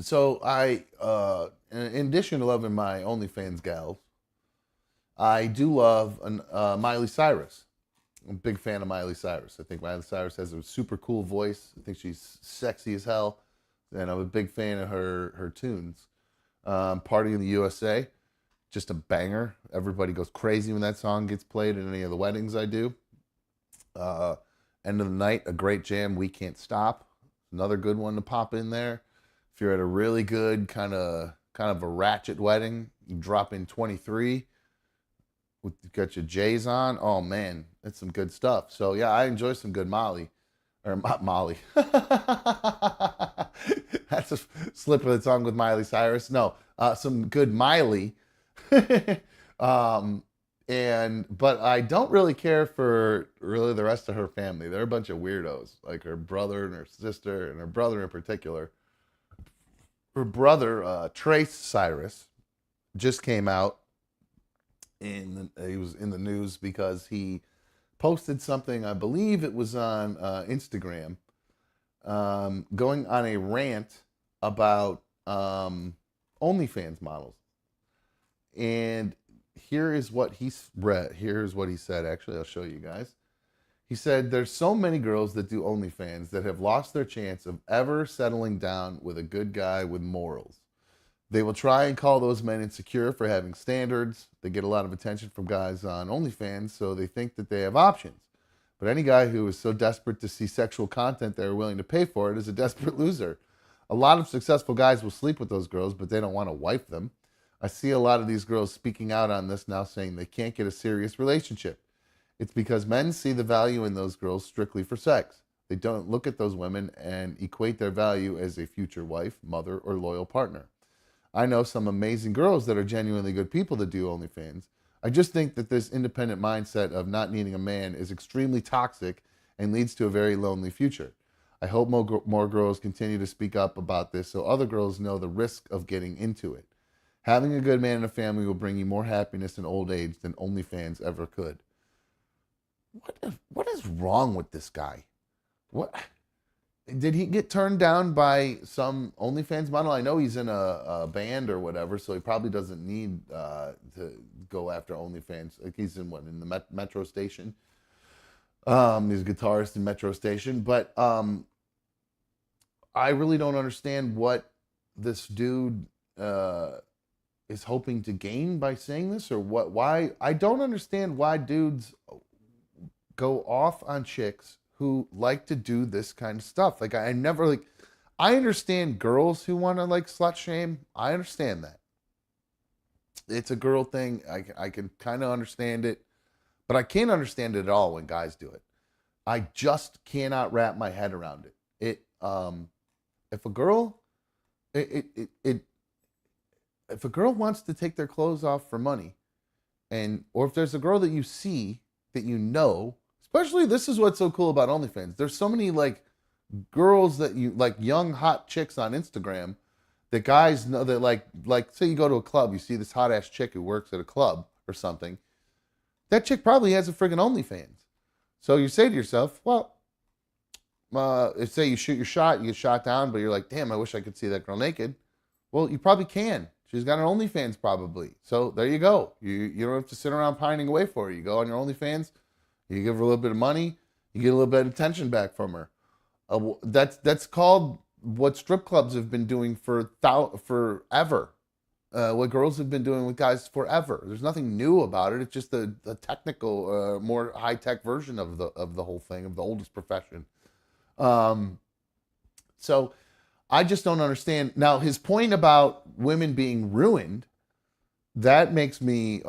So in addition to loving my OnlyFans gals, I do love Miley Cyrus. I'm a big fan of Miley Cyrus. I think Miley Cyrus has a super cool voice. I think she's sexy as hell, and I'm a big fan of her tunes. Party in the USA, just a banger. Everybody goes crazy when that song gets played at any of the weddings I do. Uh, End of the night, a great jam. We Can't Stop, another good one to pop in there. If you're at a really good kind of a ratchet wedding, you drop in 23 with got your J's on. Oh man, that's some good stuff. So yeah, I enjoy some good Molly or Molly. That's a slip of the tongue with Miley Cyrus. No, some good Miley. um, and but I don't really care for really the rest of her family. They're a bunch of weirdos, like her brother and her sister, and her brother in particular. Her brother, Trace Cyrus, just came out he was in the news because he posted something. I believe it was on Instagram, going on a rant about OnlyFans models. And here is what he read. Here's what he said. Actually, I'll show you guys. He said, "There's so many girls that do OnlyFans that have lost their chance of ever settling down with a good guy with morals. They will try and call those men insecure for having standards. They get a lot of attention from guys on OnlyFans, so they think that they have options. But any guy who is so desperate to see sexual content they're willing to pay for it is a desperate loser. A lot of successful guys will sleep with those girls, but they don't want to wife them. I see a lot of these girls speaking out on this now, saying they can't get a serious relationship. It's because men see the value in those girls strictly for sex. They don't look at those women and equate their value as a future wife, mother, or loyal partner. I know some amazing girls that are genuinely good people that do OnlyFans. I just think that this independent mindset of not needing a man is extremely toxic and leads to a very lonely future. I hope more girls continue to speak up about this so other girls know the risk of getting into it. Having a good man in a family will bring you more happiness in old age than OnlyFans ever could." What is wrong with this guy? What did he get turned down by some OnlyFans model? I know he's in a band or whatever, so he probably doesn't need to go after OnlyFans. Like he's in the Metro Station. He's a guitarist in Metro Station, but I really don't understand what this dude is hoping to gain by saying this, or what. Why I don't understand why dudes go off on chicks who like to do this kind of stuff. Like I never like I understand girls who want to like slut shame. I understand that. It's a girl thing. I can kind of understand it, but I can't understand it at all when guys do it. I just cannot wrap my head around it. If a girl it if a girl wants to take their clothes off for money, and or if there's a girl that you see that you know, especially this is what's so cool about OnlyFans. There's so many like girls that you like, young hot chicks on Instagram that guys know that like say you go to a club, you see this hot ass chick who works at a club or something. That chick probably has a friggin' OnlyFans. So you say to yourself, well, say you shoot your shot, you get shot down, but you're like, damn, I wish I could see that girl naked. Well, you probably can. She's got an OnlyFans probably. So there you go. You don't have to sit around pining away for her. You go on your OnlyFans, you give her a little bit of money, you get a little bit of attention back from her. That's called what strip clubs have been doing forever. What girls have been doing with guys forever. There's nothing new about it. It's just the technical, more high tech version of the whole thing, of the oldest profession. So I just don't understand. Now his point about women being ruined, that makes me.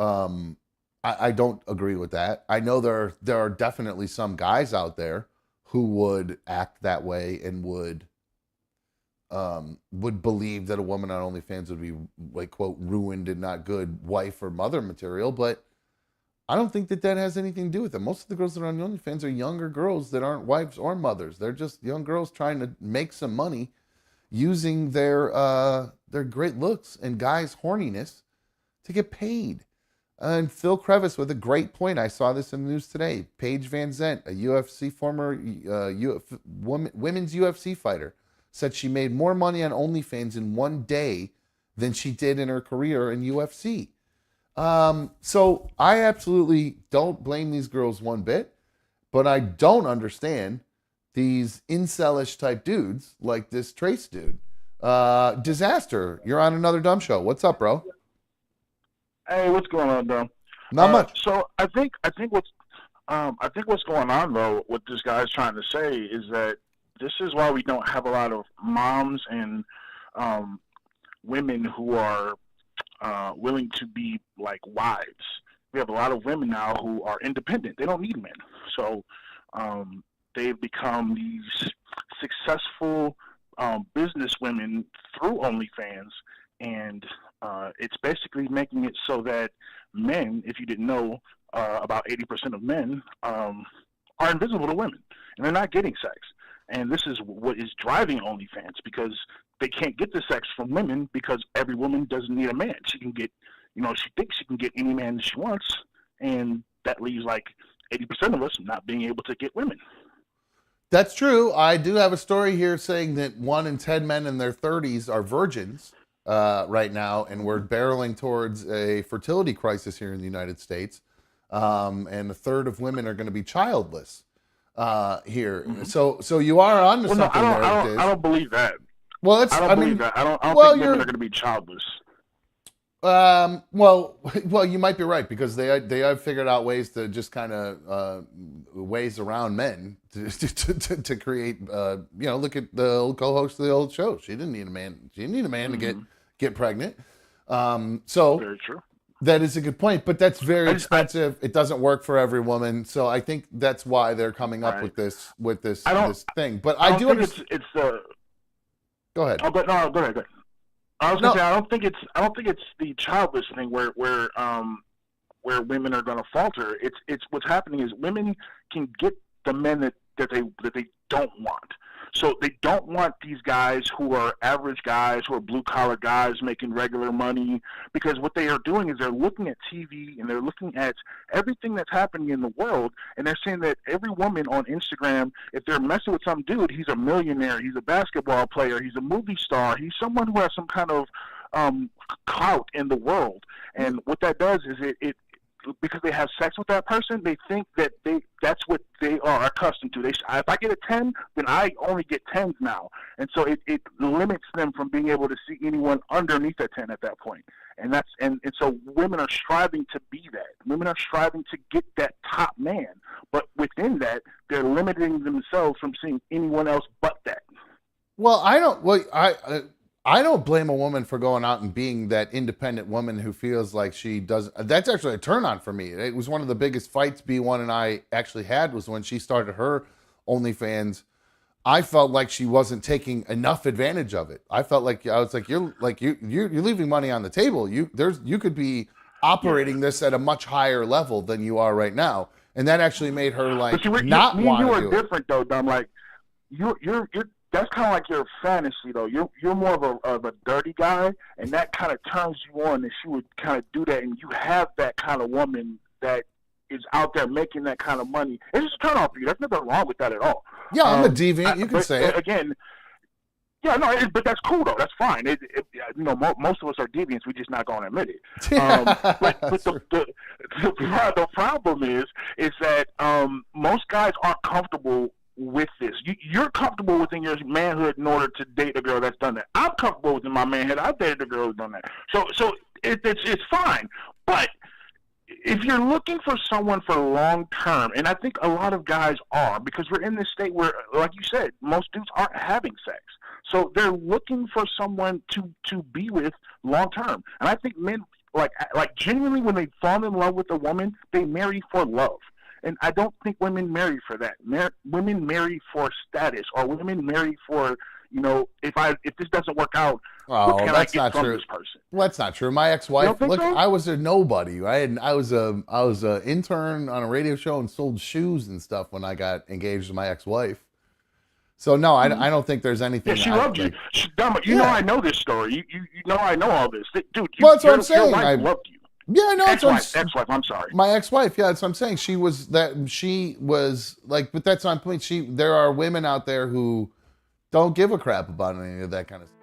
I don't agree with that. I know there are definitely some guys out there who would act that way and would believe that a woman on OnlyFans would be like, quote, ruined and not good wife or mother material, but I don't think that has anything to do with it. Most of the girls that are on OnlyFans are younger girls that aren't wives or mothers. They're just young girls trying to make some money using their great looks and guys' horniness to get paid. And Phil Crevice with a great point. I saw this in the news today. Paige Van Zant, a UFC former women's UFC fighter, said she made more money on OnlyFans in one day than she did in her career in UFC. So I absolutely don't blame these girls one bit, but I don't understand these incelish type dudes like this Trace dude. Disaster, you're on Another Dumb Show. What's up, bro? Hey, what's going on, bro? Not much. So I think what's going on though, what this guy's trying to say is that this is why we don't have a lot of moms and women who are willing to be like wives. We have a lot of women now who are independent. They don't need men. So they've become these successful business women through OnlyFans, and it's basically making it so that men, if you didn't know, about 80% of men are invisible to women, and they're not getting sex. And this is what is driving OnlyFans, because they can't get the sex from women, because every woman doesn't need a man. She can get, she thinks she can get any man that she wants, and that leaves like 80% of us not being able to get women. That's true. I do have a story here saying that 1 in 10 men in their 30s are virgins right now, and we're barreling towards a fertility crisis here in the United States. And a third of women are going to be childless here. Mm-hmm. So you are onto something there. I don't believe that. Well, I don't believe that. I don't think women are going to be childless. Well, you might be right, because they have figured out ways to just kind of ways around men to create. Look at the old co-host of the old show. She didn't need a man. She didn't need a man to get pregnant. So very true. That is a good point, but that's very expensive. It doesn't work for every woman, so I think that's why they're coming up with this thing. But I do understand. It's the. Go ahead. Oh, but no, go ahead. I was gonna say I don't think it's the childless thing where women are gonna falter. It's what's happening is women can get the men that they don't want. So they don't want these guys who are average guys, who are blue-collar guys making regular money, because what they are doing is they're looking at TV and they're looking at everything that's happening in the world, and they're saying that every woman on Instagram, if they're messing with some dude, he's a millionaire, he's a basketball player, he's a movie star, he's someone who has some kind of clout in the world. And what that does is it because they have sex with that person, they think that that's what they are accustomed to. If I get a 10, then I only get 10s now. And so it limits them from being able to see anyone underneath a 10 at that point. And so women are striving to be that. Women are striving to get that top man. But within that, they're limiting themselves from seeing anyone else but that. Well, I don't blame a woman for going out and being that independent woman who feels like she does. That's actually a turn on for me. It was one of the biggest fights B1 and I actually had, was when she started her OnlyFans. I felt like she wasn't taking enough advantage of it. I felt like you're leaving money on the table. You could be operating this at a much higher level than you are right now, and that actually made her like not want to do it. You are different though, Dom. Like you're. That's kind of like your fantasy, though. You're more of a dirty guy, and that kind of turns you on, that she would kind of do that, and you have that kind of woman that is out there making that kind of money. It's just a turn off for you. There's nothing wrong with that at all. Yeah, I'm a deviant. You can say it. Again, yeah, no, but that's cool, though. That's fine. Most of us are deviants. We're just not going to admit it. But the problem is that most guys aren't comfortable with this. You're comfortable within your manhood in order to date a girl that's done that. I'm comfortable within my manhood. I've dated a girl who's done that. So it's fine. But if you're looking for someone for long term, and I think a lot of guys are, because we're in this state where, like you said, most dudes aren't having sex. So they're looking for someone to be with long term. And I think men, like genuinely, when they fall in love with a woman, they marry for love. And I don't think women marry for that. Women marry for status, or women marry for, if this doesn't work out, what can I get from this person? Well, that's not true. My ex-wife, so? I was a nobody. I was a intern on a radio show and sold shoes and stuff when I got engaged to my ex-wife. So no, I don't think there's anything. Yeah, she loved you. I know this story. You know I know all this, dude. Well, that's what I'm saying. Your wife loved you. Yeah, no, ex-wife. I'm sorry. My ex-wife. Yeah, that's what I'm saying. She was like, but that's on point. There are women out there who don't give a crap about any of that kind of stuff.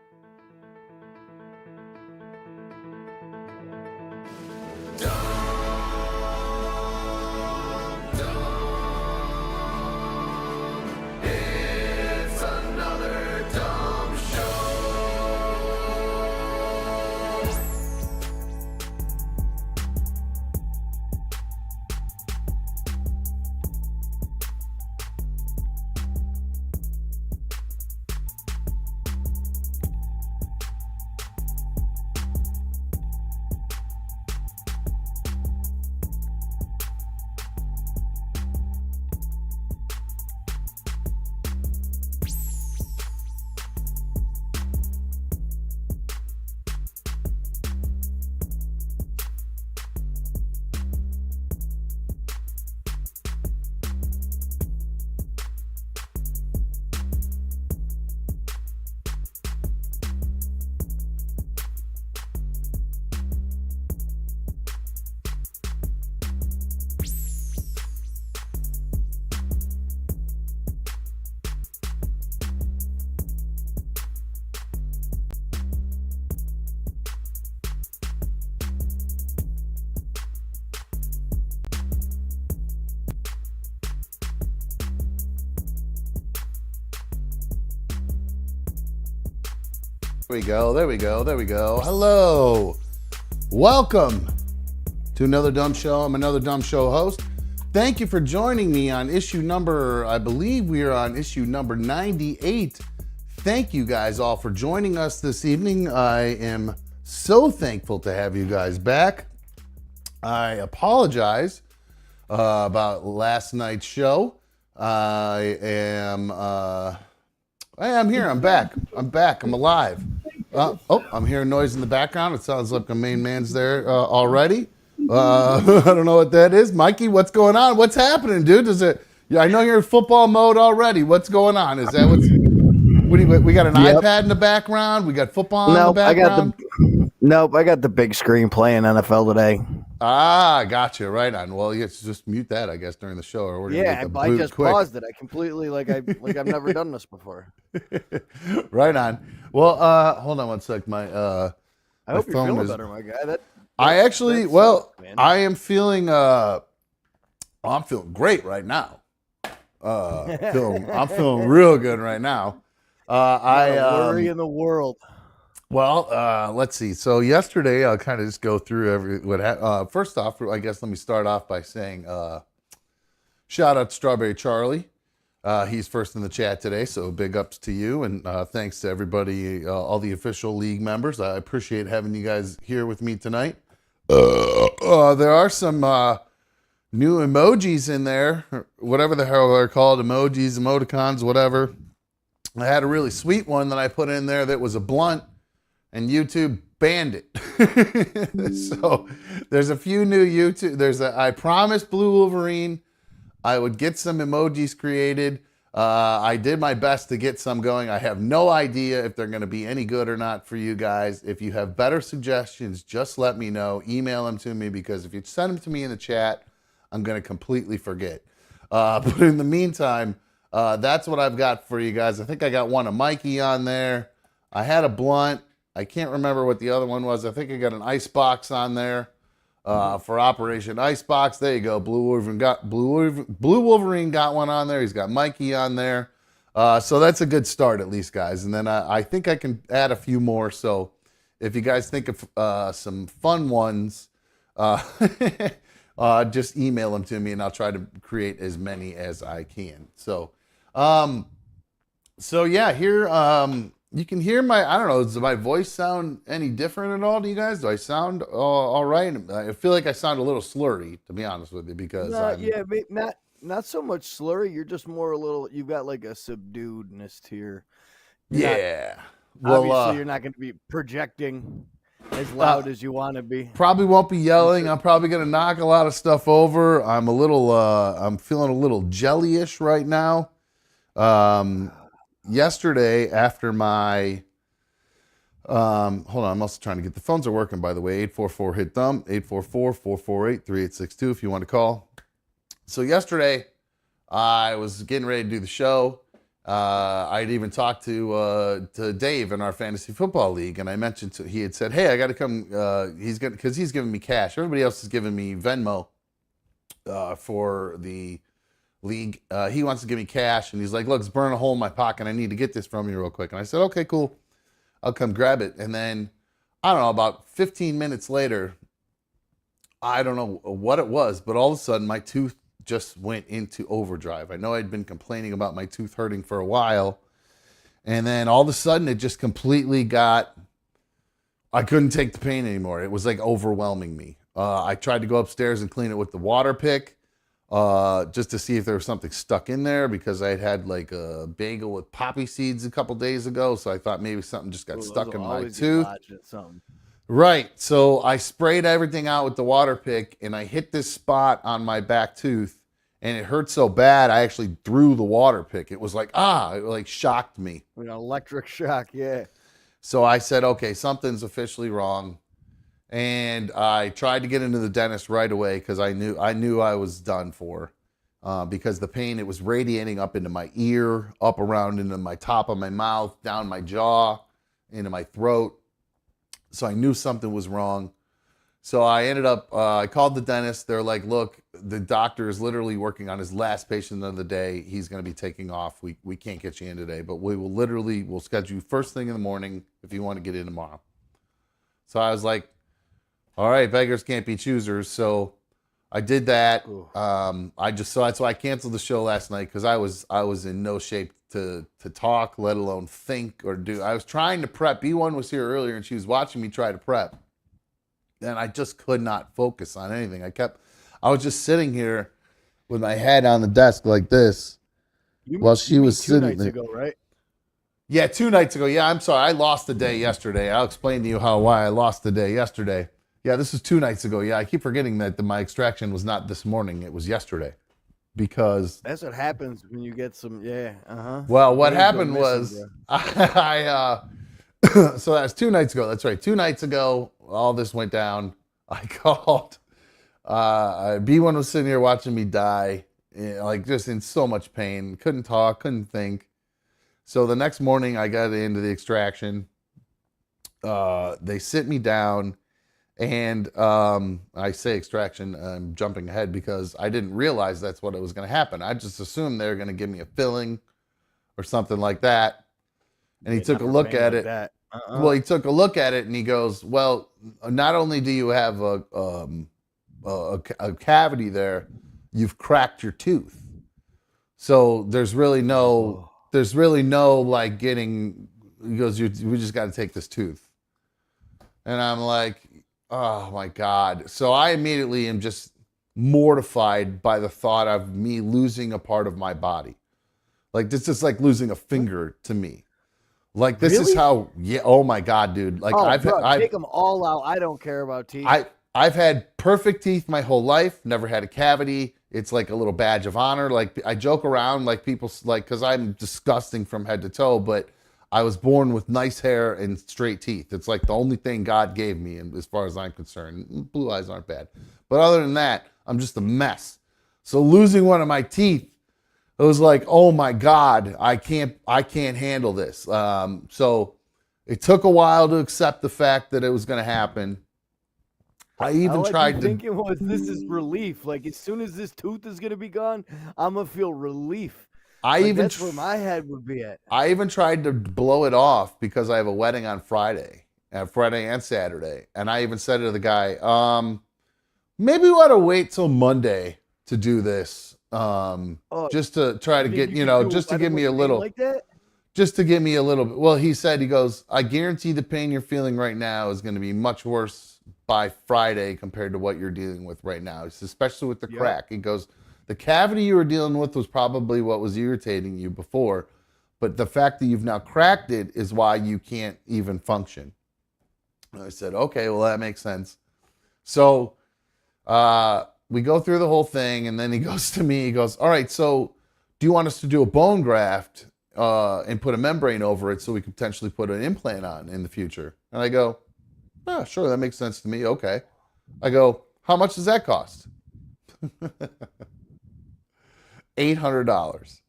There we go. Hello. Welcome to another Dumb Show. I'm another Dumb Show host. Thank you for joining me on issue number, I believe we are on issue number 98. Thank you guys all for joining us this evening. I am so thankful to have you guys back. I apologize about last night's show. I am here. I'm back. I'm alive. I'm hearing noise in the background. It sounds like the main man's there already. I don't know what that is. Mikey, what's going on? What's happening, dude? I know you're in football mode already. What's going on? Is that we got an iPad in the background? We got football in the background? I got the big screen playing NFL today. Ah, gotcha. Right on. Well, you just mute that, I guess, during the show. Or I just paused it. I completely I've never done this before. Right on. Well, hold on one sec. I hope you're feeling better, my guy. I am feeling. I'm feeling great right now. I'm feeling real good right now. Worry in the world. Well, let's see. So yesterday, I'll kind of just go through first off, I guess let me start off by saying, shout out to Strawberry Charlie. He's first in the chat today, so big ups to you, and thanks to everybody, all the official league members. I appreciate having you guys here with me tonight. There are some new emojis in there, whatever the hell they're called, emojis, emoticons, whatever. I had a really sweet one that I put in there that was a blunt, and YouTube banned it. So there's a few new YouTube. I promised Blue Wolverine I would get some emojis created. I did my best to get some going. I have no idea if they're going to be any good or not for you guys. If you have better suggestions, just let me know. Email them to me, because if you send them to me in the chat, I'm going to completely forget. But in the meantime, that's what I've got for you guys. I think I got one of Mikey on there. I had a blunt. I can't remember what the other one was. I think I got an icebox on there for Operation Icebox. There you go. Blue Wolverine got one on there. He's got Mikey on there. So that's a good start at least, guys. And then I think I can add a few more. So if you guys think of some fun ones, just email them to me and I'll try to create as many as I can. So yeah, here, you can hear I don't know, does my voice sound any different at all to you guys? Do I sound all right? I feel like I sound a little slurry, to be honest with you, because not so much slurry. You're just more you've got like a subduedness here. Obviously, you're not going to be projecting as loud as you want to be. Probably won't be yelling. I'm probably going to knock a lot of stuff over. I'm feeling a little jellyish right now. Yesterday, after my, hold on, I'm also trying to get, the phones are working, by the way, 844-HIT-THUMB, 844-448-3862 if you want to call. So yesterday, I was getting ready to do the show, I'd even talked to Dave in our fantasy football league, and I mentioned he had said, "Hey, I got to come." Because he's giving me cash. Everybody else is giving me Venmo for the league. He wants to give me cash, and he's like, "Look, it's burning a hole in my pocket. I need to get this from you real quick." And I said, "Okay, cool. I'll come grab it." And then I don't know, about 15 minutes later, I don't know what it was, but all of a sudden my tooth just went into overdrive. I know I'd been complaining about my tooth hurting for a while, and then all of a sudden it just completely I couldn't take the pain anymore. It was like overwhelming me. I tried to go upstairs and clean it with the water pick, just to see if there was something stuck in there, because I had like a bagel with poppy seeds a couple days ago, so I thought maybe something just got stuck in my tooth. Right. So I sprayed everything out with the water pick, and I hit this spot on my back tooth, and it hurt so bad I actually threw the water pick. It was like, it like shocked me. An electric shock, yeah. So I said, okay, something's officially wrong. And I tried to get into the dentist right away, because I knew I was done for, because the pain, it was radiating up into my ear, up around into my top of my mouth, down my jaw, into my throat. So I knew something was wrong. So I ended up, I called the dentist. They're like, "Look, the doctor is literally working on his last patient of the day. He's going to be taking off. We can't get you in today, but we'll schedule you first thing in the morning if you want to get in tomorrow." So I was like, all right, beggars can't be choosers. So I did that. So that's why I canceled the show last night, because I was in no shape to talk, let alone think or do. I was trying to prep. B1 was here earlier, and she was watching me try to prep, and I just could not focus on anything. I was just sitting here with my head on the desk like this while she was sitting there. 2 nights ago, right? Yeah, 2 nights ago. Yeah, I'm sorry. I lost the day yesterday. I'll explain to you why I lost the day yesterday. Yeah, this was 2 nights ago. Yeah, I keep forgetting that my extraction was not this morning. It was yesterday. Because that's what happens when you get some, Well, what happened was, so that was 2 nights ago. That's right. 2 nights ago, all this went down. I called. B1 was sitting here watching me die, like just in so much pain. Couldn't talk, couldn't think. So the next morning, I got into the extraction. They sit me down. And I say extraction, I'm jumping ahead because I didn't realize that's what was going to happen. I just assumed they were going to give me a filling or something like that. And he took a look at it. Well, he took a look at it and he goes, "Well, not only do you have a cavity there, you've cracked your tooth. So there's really no like getting." He goes, "We just got to take this tooth." And I'm like, oh my God. So I immediately am just mortified by the thought of me losing a part of my body. Like, this is like losing a finger to me. Like, this is how, oh my God, dude. Like, I've take them all out. I don't care about teeth. I've had perfect teeth my whole life, never had a cavity. It's like a little badge of honor. Like, I joke around, like people, like, because I'm disgusting from head to toe, but I was born with nice hair and straight teeth. It's like the only thing God gave me, and as far as I'm concerned. Blue eyes aren't bad. But other than that, I'm just a mess. So losing one of my teeth, it was like, oh my God, I can't handle this. So it took a while to accept the fact that it was going to happen. I even tried thinking this is relief. Like, as soon as this tooth is going to be gone, I'm going to feel relief. That's where my head would be at. I even tried to blow it off because I have a wedding on Friday and Saturday. And I even said to the guy, maybe we ought to wait till Monday to do this. Just to try to get, just to give me a little, like that? Just to give me a little bit. Well, he goes, "I guarantee the pain you're feeling right now is going to be much worse by Friday compared to what you're dealing with right now, especially with the crack." He goes, "The cavity you were dealing with was probably what was irritating you before, but the fact that you've now cracked it is why you can't even function." And I said, "Okay, well, that makes sense." So we go through the whole thing, and then he goes to me, he goes, "All right, so do you want us to do a bone graft and put a membrane over it so we could potentially put an implant on in the future?" And I go, "Oh, sure, that makes sense to me. Okay." I go, "How much does that cost?" $800.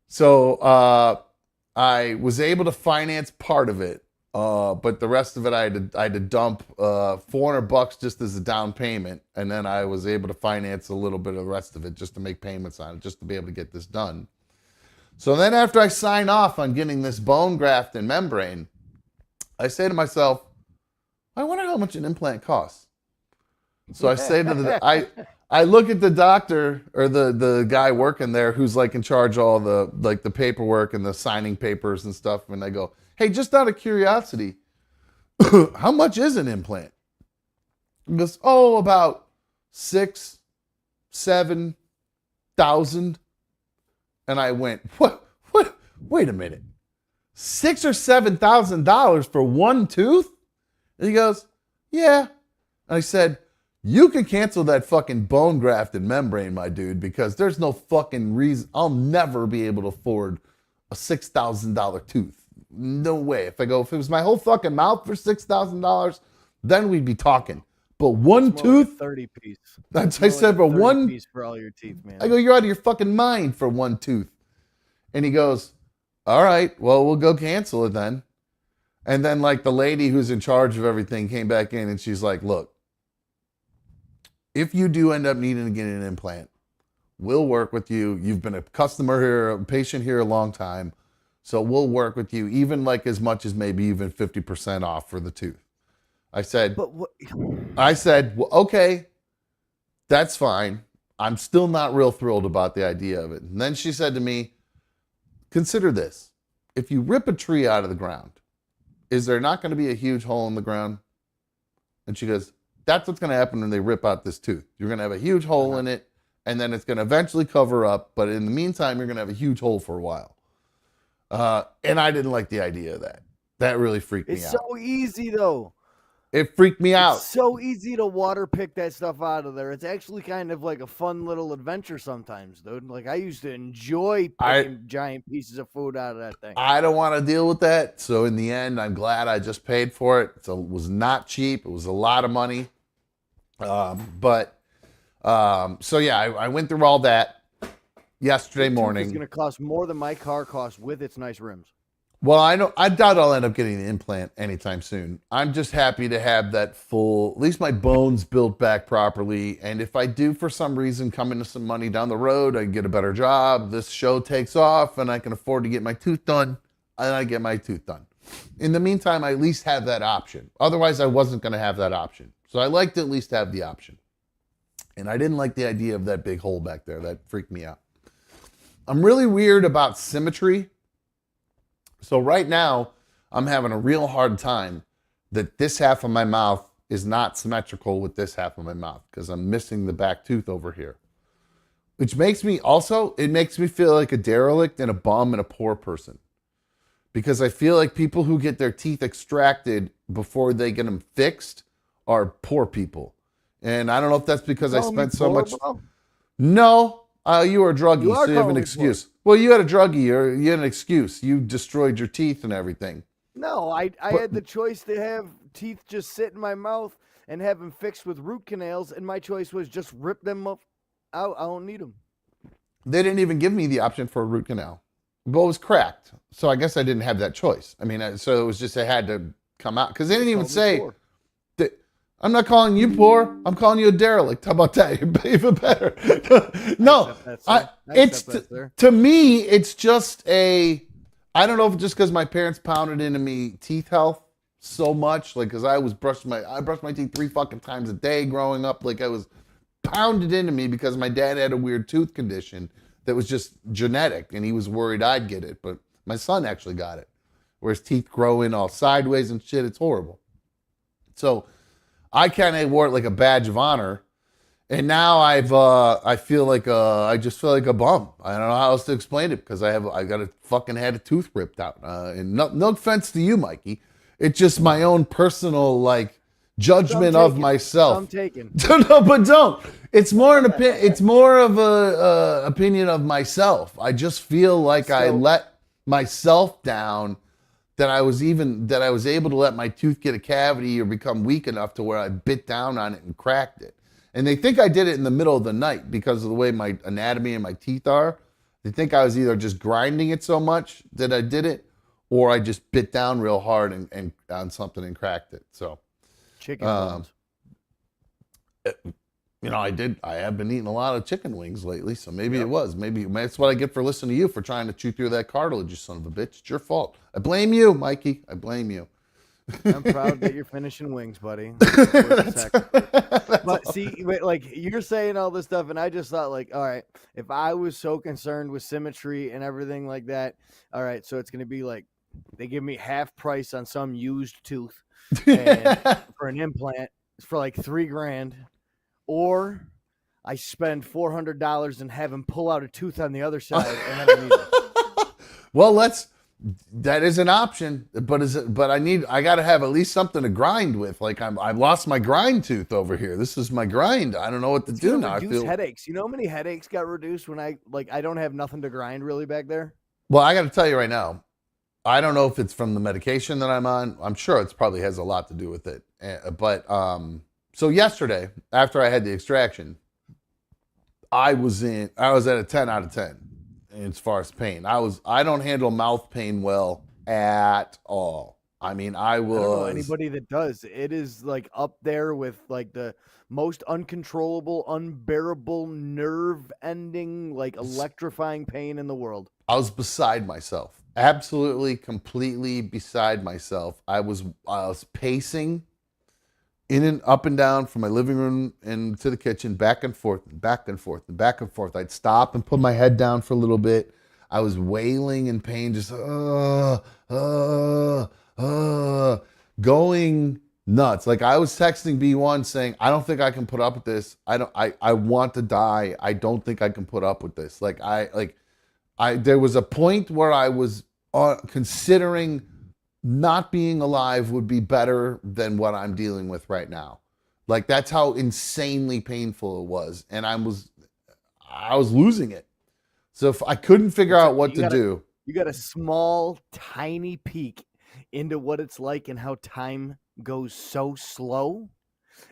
So I was able to finance part of it, but the rest of it I had to dump $400 just as a down payment, and then I was able to finance a little bit of the rest of it just to make payments on it, just to be able to get this done. So then after I sign off on getting this bone graft and membrane, I say to myself, I wonder how much an implant costs. So I say to I look at the doctor or the guy working there who's like in charge of all the paperwork and the signing papers and stuff, and I go, hey, just out of curiosity, how much is an implant? He goes, oh, about 6,000-7,000. And I went, what? Wait a minute. $6,000 or $7,000 for one tooth? And he goes, yeah. And I said, you can cancel that fucking bone graft and membrane, my dude, because there's no fucking reason. I'll never be able to afford a $6,000 tooth. No way. If it was my whole fucking mouth for $6,000, then we'd be talking. But one tooth, like 30 piece. That's I said, but one piece for all your teeth, man. I go, you're out of your fucking mind for one tooth. And he goes, all right, well, we'll go cancel it then. And then like the lady who's in charge of everything came back in and she's like, look, if you do end up needing to get an implant, we'll work with you. You've been a customer here, a patient here a long time. So we'll work with you, even like as much as maybe even 50% off for the tooth. I said, well, okay, that's fine. I'm still not real thrilled about the idea of it. And then she said to me, consider this. If you rip a tree out of the ground, is there not going to be a huge hole in the ground? And she goes, that's what's going to happen when they rip out this tooth. You're going to have a huge hole in it, and then it's going to eventually cover up. But in the meantime, you're going to have a huge hole for a while. And I didn't like the idea of that. That really freaked me out. It's so easy, though. It freaked me out. It's so easy to water pick that stuff out of there. It's actually kind of like a fun little adventure sometimes, dude. Like I used to enjoy picking giant pieces of food out of that thing. I don't want to deal with that. So in the end, I'm glad I just paid for it. So it was not cheap. It was a lot of money. So yeah, I went through all that yesterday morning. It's going to cost more than my car costs with its nice rims. Well, I doubt I'll end up getting an implant anytime soon. I'm just happy to have that full, at least my bones built back properly. And if I do, for some reason, come into some money down the road, I get a better job, this show takes off, and I can afford to get my tooth done, and I get my tooth done. In the meantime, I at least have that option. Otherwise, I wasn't going to have that option. So I like to at least have the option. And I didn't like the idea of that big hole back there. That freaked me out. I'm really weird about symmetry. So right now, I'm having a real hard time that this half of my mouth is not symmetrical with this half of my mouth because I'm missing the back tooth over here. Which makes me it makes me feel like a derelict and a bum and a poor person. Because I feel like people who get their teeth extracted before they get them fixed are poor people. And I don't know if that's because I spent so much... Bro? No. You were a druggie, so you have an excuse. Well, you had a druggie, or you had an excuse. You destroyed your teeth and everything. No, I had the choice to have teeth just sit in my mouth and have them fixed with root canals, and my choice was just rip them up out. I don't need them. They didn't even give me the option for a root canal. But it was cracked, so I guess I didn't have that choice. I mean, so it was just I had to come out, because they didn't even say... I'm not calling you poor. I'm calling you a derelict. How about that? You're even better. No, to me, it's just I don't know if it's just because my parents pounded into me teeth health so much. Like, because I brushed my teeth 3 fucking times a day growing up. Like, I was pounded into me because my dad had a weird tooth condition that was just genetic, and he was worried I'd get it. But my son actually got it, where his teeth grow in all sideways and shit. It's horrible. So I kind of wore it like a badge of honor, and now I feel like I just feel like a bum. I don't know how else to explain it because I got a fucking had a tooth ripped out. And no offense to you, Mikey, it's just my own personal like judgment of myself. I'm taken. No, but don't. It's more it's more of a opinion of myself. I just feel like I let myself down. That I was able to let my tooth get a cavity or become weak enough to where I bit down on it and cracked it. And they think I did it in the middle of the night because of the way my anatomy and my teeth are. They think I was either just grinding it so much that I did it, or I just bit down real hard and on something and cracked it. So Chicken bones. I have been eating a lot of chicken wings lately, so maybe it was. Maybe that's what I get for listening to you, for trying to chew through that cartilage, you son of a bitch. It's your fault. I blame you, Mikey. I blame you. I'm proud that you're finishing wings, buddy. But see, like, you're saying all this stuff, and I just thought, like, all right, if I was so concerned with symmetry and everything like that, all right, so it's going to be like they give me half price on some used tooth and for an implant for like $3,000, or I spend $400 and have him pull out a tooth on the other side, and then I need it. Well, that is an option, but I got to have at least something to grind with. Like I've lost my grind tooth over here. This is my grind. I don't know what to do now. I feel headaches. You know how many headaches got reduced when I don't have nothing to grind really back there? Well, I got to tell you right now, I don't know if it's from the medication that I'm on. I'm sure it probably has a lot to do with it. But so yesterday, after I had the extraction, I was at a 10 out of 10. As far as pain, I don't handle mouth pain well at all. I mean, I don't know anybody that does. It is like up there with like the most uncontrollable, unbearable, nerve-ending, like electrifying pain in the world. I was beside myself, absolutely, completely beside myself. I was pacing in and up and down from my living room into the kitchen, back and forth, and back and forth, and back and forth. I'd stop and put my head down for a little bit. I was wailing in pain, just going nuts. Like I was texting B1 saying, I don't think I can put up with this. I want to die. I don't think I can put up with this. There was a point where I was considering not being alive would be better than what I'm dealing with right now. Like that's how insanely painful it was. And I was losing it. So if I couldn't figure out what to do. You got a small, tiny peek into what it's like and how time goes so slow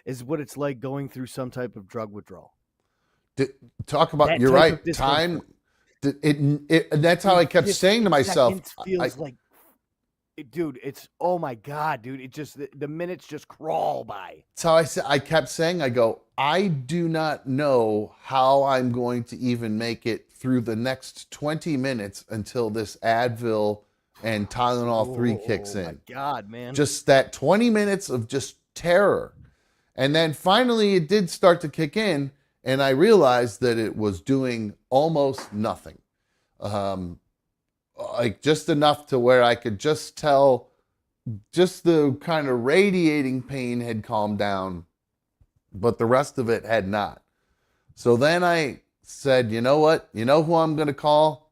is what it's like going through some type of drug withdrawal. Talk about, you're right. Time. That's how I kept saying to myself. Feels like, dude, it's, oh my God, dude. It just, the minutes just crawl by. That's how I kept saying, I do not know how I'm going to even make it through the next 20 minutes until this Advil and Tylenol 3 kicks in. Oh my God, man. Just that 20 minutes of just terror. And then finally it did start to kick in, and I realized that it was doing almost nothing. Like just enough to where I could just tell just the kind of radiating pain had calmed down, but the rest of it had not. So then I said, you know what? You know who I'm going to call?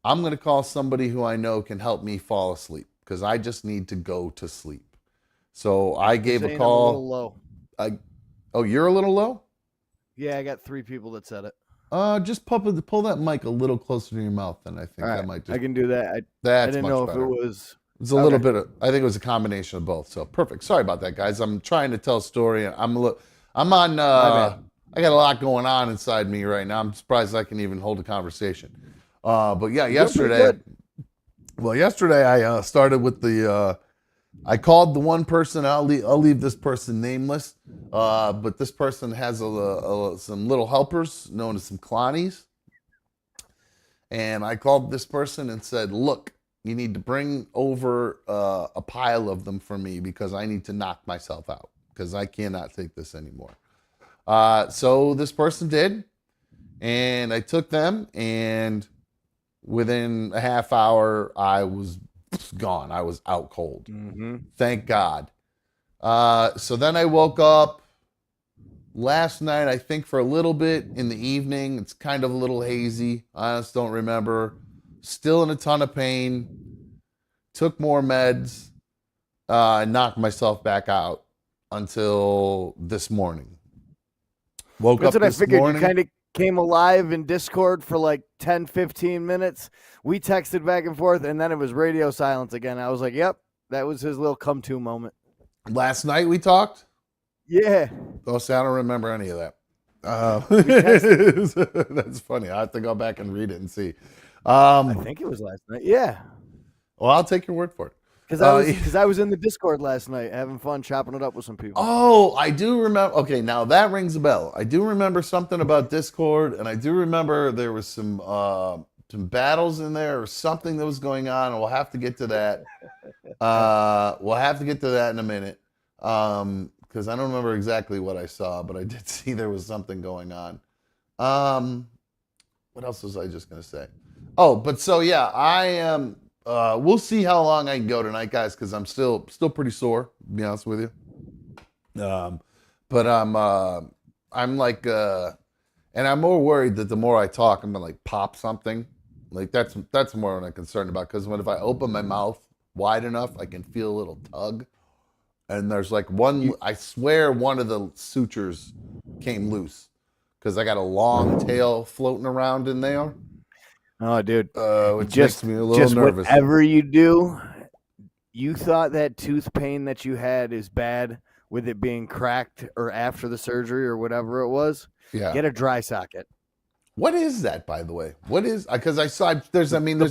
I'm going to call somebody who I know can help me fall asleep because I just need to go to sleep. So I gave a call. I'm a little low. Oh, you're a little low? Yeah, I got 3 people that said it. Just pull that mic a little closer to your mouth, and I think that might just. I can do that. I didn't know better. If it was. It's a little bit of. I think it was a combination of both. So perfect. Sorry about that, guys. I'm trying to tell a story, and I'm on. I got a lot going on inside me right now. I'm surprised I can even hold a conversation. But yeah, yesterday. Well, yesterday I started with the. I called the one person. I'll leave this person nameless. But this person has some little helpers known as some clonnies. And I called this person and said, look, you need to bring over a pile of them for me because I need to knock myself out because I cannot take this anymore. So this person did. And I took them, and within a half hour, I was gone. I was out cold. Mm-hmm. Thank God. So then I woke up last night, I think for a little bit in the evening. It's kind of a little hazy. I just don't remember. Still in a ton of pain. Took more meds. Knocked myself back out until this morning. Woke up this morning. You kind of came alive in Discord for like 10, 15 minutes. We texted back and forth, and then it was radio silence again. I was like, yep, that was his little come-to moment. Last night we talked? Yeah. Oh, see, I don't remember any of that. That's funny. I have to go back and read it and see. I think it was last night. Yeah. Well, I'll take your word for it. Because I was in the Discord last night having fun chopping it up with some people. Oh, I do remember. Okay, now that rings a bell. I do remember something about Discord, and I do remember there was some battles in there or something that was going on, and we'll have to get to that. We'll have to get to that in a minute, because I don't remember exactly what I saw, but I did see there was something going on. What else was I just gonna say? Oh, but so yeah, I am. We'll see how long I can go tonight, guys, because I'm still pretty sore, to be honest with you. But I'm like, and I'm more worried that the more I talk, I'm gonna like pop something. Like that's more what I'm concerned about, because if I open my mouth wide enough, I can feel a little tug. And there's like I swear one of the sutures came loose because I got a long tail floating around in there. Oh, dude. Which makes me a little nervous. Whatever you do, you thought that tooth pain that you had is bad with it being cracked or after the surgery or whatever it was. Yeah. Get a dry socket. What is that, by the way? What is, because I saw there's a million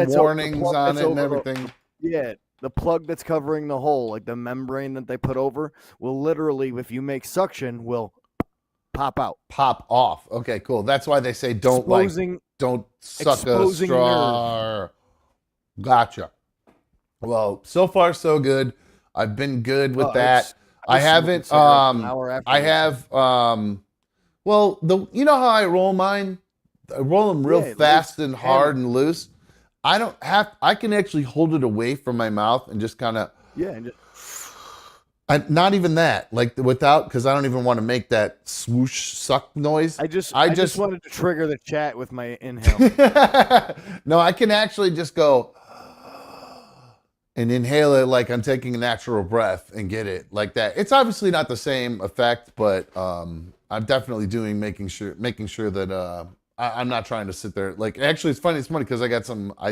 warnings on it and everything. Yeah. The plug that's covering the hole, like the membrane that they put over, will literally, if you make suction, will pop out. Pop off. Okay, cool. That's why they say don't suck a straw. Gotcha. Well, so far so good. I've been good with that. I haven't. I have. Well, you know how I roll mine? I roll them real fast and hard and loose. I can actually hold it away from my mouth and just kind of. Yeah. Not even that, like without, because I don't even want to make that swoosh suck noise. I just wanted to trigger the chat with my inhale. No, I can actually just go and inhale it like I'm taking a natural breath and get it like that. It's obviously not the same effect, but I'm definitely making sure that I'm not trying to sit there. Like, actually, it's funny because I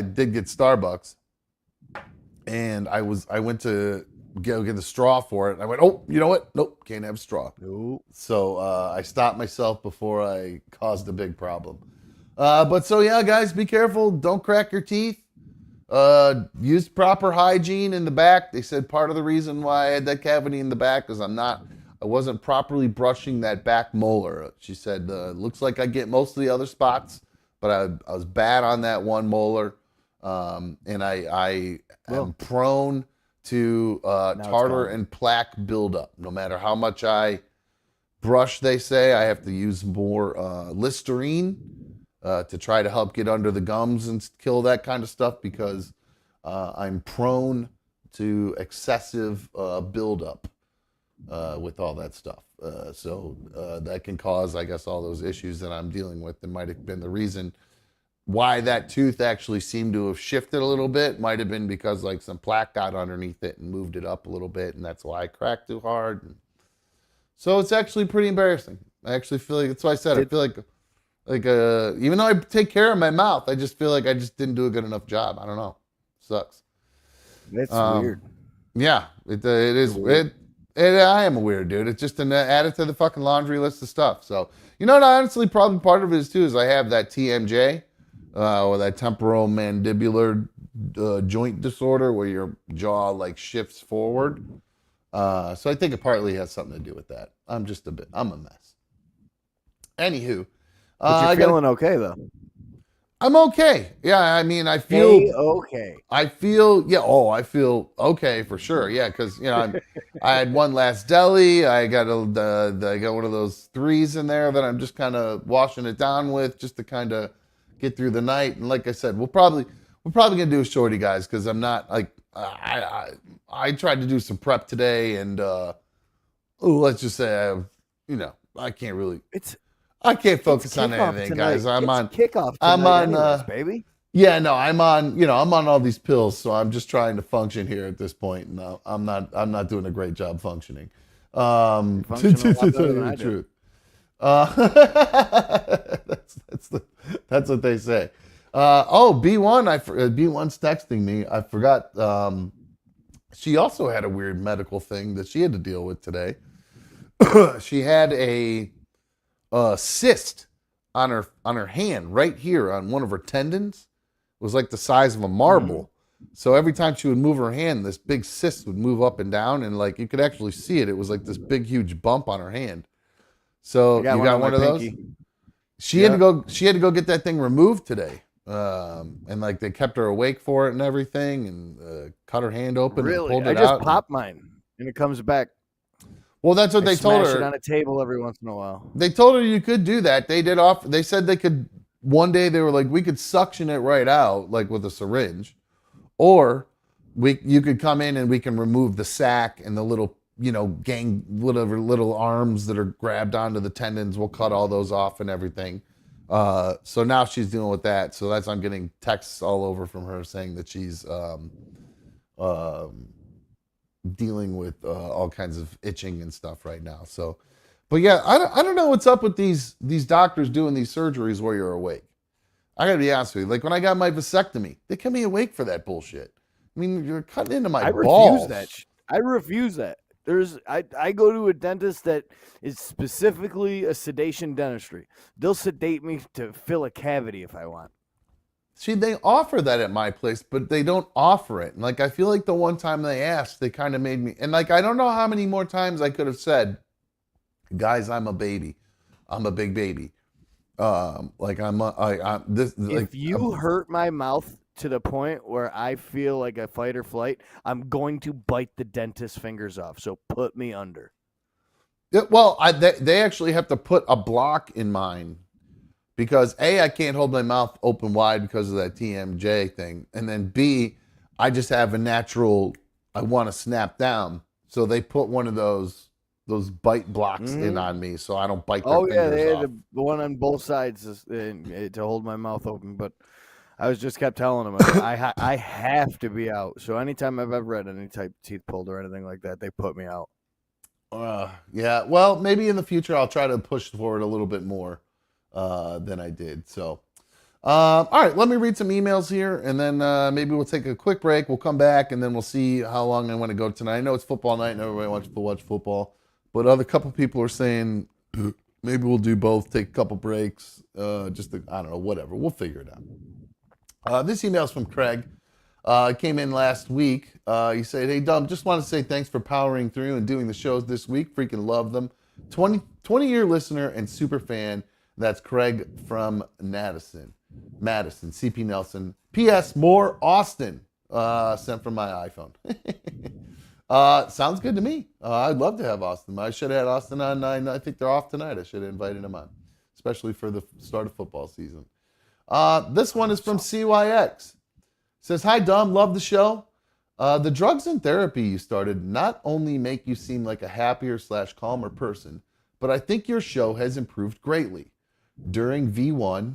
did get Starbucks, and I went to get the straw for it. And I went, oh, you know what? Nope, can't have straw. Nope. So I stopped myself before I caused a big problem. But so yeah, guys, be careful. Don't crack your teeth. Use proper hygiene in the back. They said part of the reason why I had that cavity in the back is I wasn't properly brushing that back molar. She said, looks like I get most of the other spots, but I was bad on that one molar. And I am prone to tartar and plaque buildup. No matter how much I brush, they say, I have to use more Listerine to try to help get under the gums and kill that kind of stuff, because I'm prone to excessive buildup with all that stuff. So that can cause, I guess, all those issues that I'm dealing with. That might have been the reason why that tooth actually seemed to have shifted a little bit. Might have been because like some plaque got underneath it and moved it up a little bit, and that's why I cracked too hard. And so it's actually pretty embarrassing. I actually feel like, that's why I said I feel like even though I take care of my mouth, I just feel like I just didn't do a good enough job. I don't know. Sucks. That's weird. Yeah, it is. I am a weird dude. It's just add it to the fucking laundry list of stuff. So, you know what, honestly, probably part of it is too, is I have that TMJ, or that temporal mandibular joint disorder where your jaw like shifts forward. So I think it partly has something to do with that. I'm a mess. Anywho. But you're feeling okay though. I'm okay. Yeah, I mean, I feel okay. I feel okay for sure. Yeah, because I had one last deli. I got I got one of those 3s in there that I'm just kind of washing it down with, just to kind of get through the night. And like I said, we're probably gonna do a shorty, guys, because I'm not like I tried to do some prep today, and let's just say I can't really. I can't focus on anything, tonight. Guys. I'm on kickoff. I'm on, anyways, baby. Yeah, no, I'm on. I'm on all these pills, so I'm just trying to function here at this point. No, I'm not doing a great job functioning. To the truth. That's what they say. B1's texting me. I forgot. She also had a weird medical thing that she had to deal with today. She had a a cyst on her hand right here on one of her tendons. It was like the size of a marble. So every time she would move her hand, this big cyst would move up and down, and like you could actually see it. It was like this big, huge bump on her hand. So you got one of those? She had to go. She had to go get that thing removed today, and like they kept her awake for it and everything, and cut her hand open. Really, and pulled it I just out pop mine, and it comes back. Well, that's what they told her. Smash it on a table every once in a while. They told her you could do that. They did off. They said they could. One day they were like, we could suction it right out, like with a syringe, or you could come in and we can remove the sac and the little, whatever little arms that are grabbed onto the tendons. We'll cut all those off and everything. So now she's dealing with that. So I'm getting texts all over from her saying that she's dealing with all kinds of itching and stuff right now. So, but yeah, I don't know what's up with these doctors doing these surgeries where you're awake. I gotta be honest with you. Like when I got my vasectomy, they kept me awake for that bullshit. I mean, you're cutting into my balls. I refuse that. I go to a dentist that is specifically a sedation dentistry. They'll sedate me to fill a cavity if I want. See, they offer that at my place, but they don't offer it. And like, I feel like the one time they asked, they kind of made me, and like, I don't know how many more times I could have said, guys, I'm a baby. I'm a big baby. If you hurt my mouth to the point where I feel like a fight or flight, I'm going to bite the dentist's fingers off. So put me under. Well, they actually have to put a block in mine because A, I can't hold my mouth open wide because of that TMJ thing. And then B, I just have a natural, I want to snap down. So they put one of those bite blocks in on me so I don't bite their fingers off. They had the one on both sides to hold my mouth open. But I just kept telling them, I have to be out. So anytime I've ever had any type of teeth pulled or anything like that, they put me out. Yeah, well, maybe in the future I'll try to push forward a little bit more than I did. So, all right, let me read some emails here, and then maybe we'll take a quick break. We'll come back, and then we'll see how long I want to go tonight. I know it's football night, and everybody wants to watch football, but a couple people are saying maybe we'll do both, take a couple breaks, I don't know, whatever. We'll figure it out. This email is from Craig. It came in last week. He said, hey, Dom, just want to say thanks for powering through and doing the shows this week. Freaking love them. 20-year listener and super fan. That's Craig from Madison, CP Nelson. P.S. More Austin sent from my iPhone. Sounds good to me. I'd love to have Austin. I should have had Austin on. I think they're off tonight. I should have invited him on, especially for the start of football season. This one is from CYX. Says, hi, Dom. Love the show. The drugs and therapy you started not only make you seem like a happier / calmer person, but I think your show has improved greatly. During V1,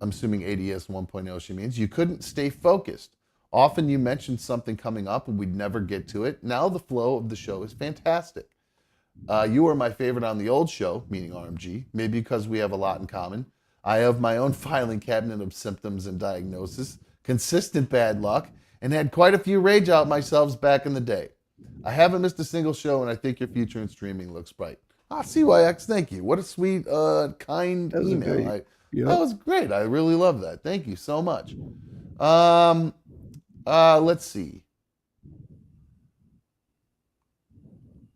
I'm assuming ADS 1.0 she means, you couldn't stay focused. Often you mentioned something coming up and we'd never get to it. Now the flow of the show is fantastic. You were my favorite on the old show, meaning RMG, maybe because we have a lot in common. I have my own filing cabinet of symptoms and diagnosis, consistent bad luck, and had quite a few rage out myself back in the day. I haven't missed a single show, and I think your future in streaming looks bright. CYX, thank you. What a sweet, kind email. That was great. I really love that. Thank you so much. Let's see.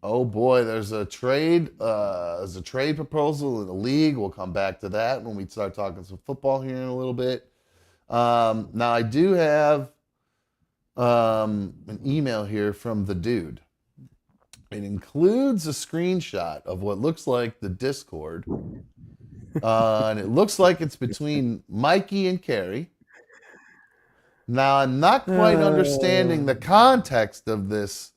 Oh boy, there's a trade proposal in the league. We'll come back to that when we start talking some football here in a little bit. Now I do have an email here from the dude. It includes a screenshot of what looks like the Discord. And it looks like it's between Mikey and Carrie. Now I'm not quite understanding the context of this,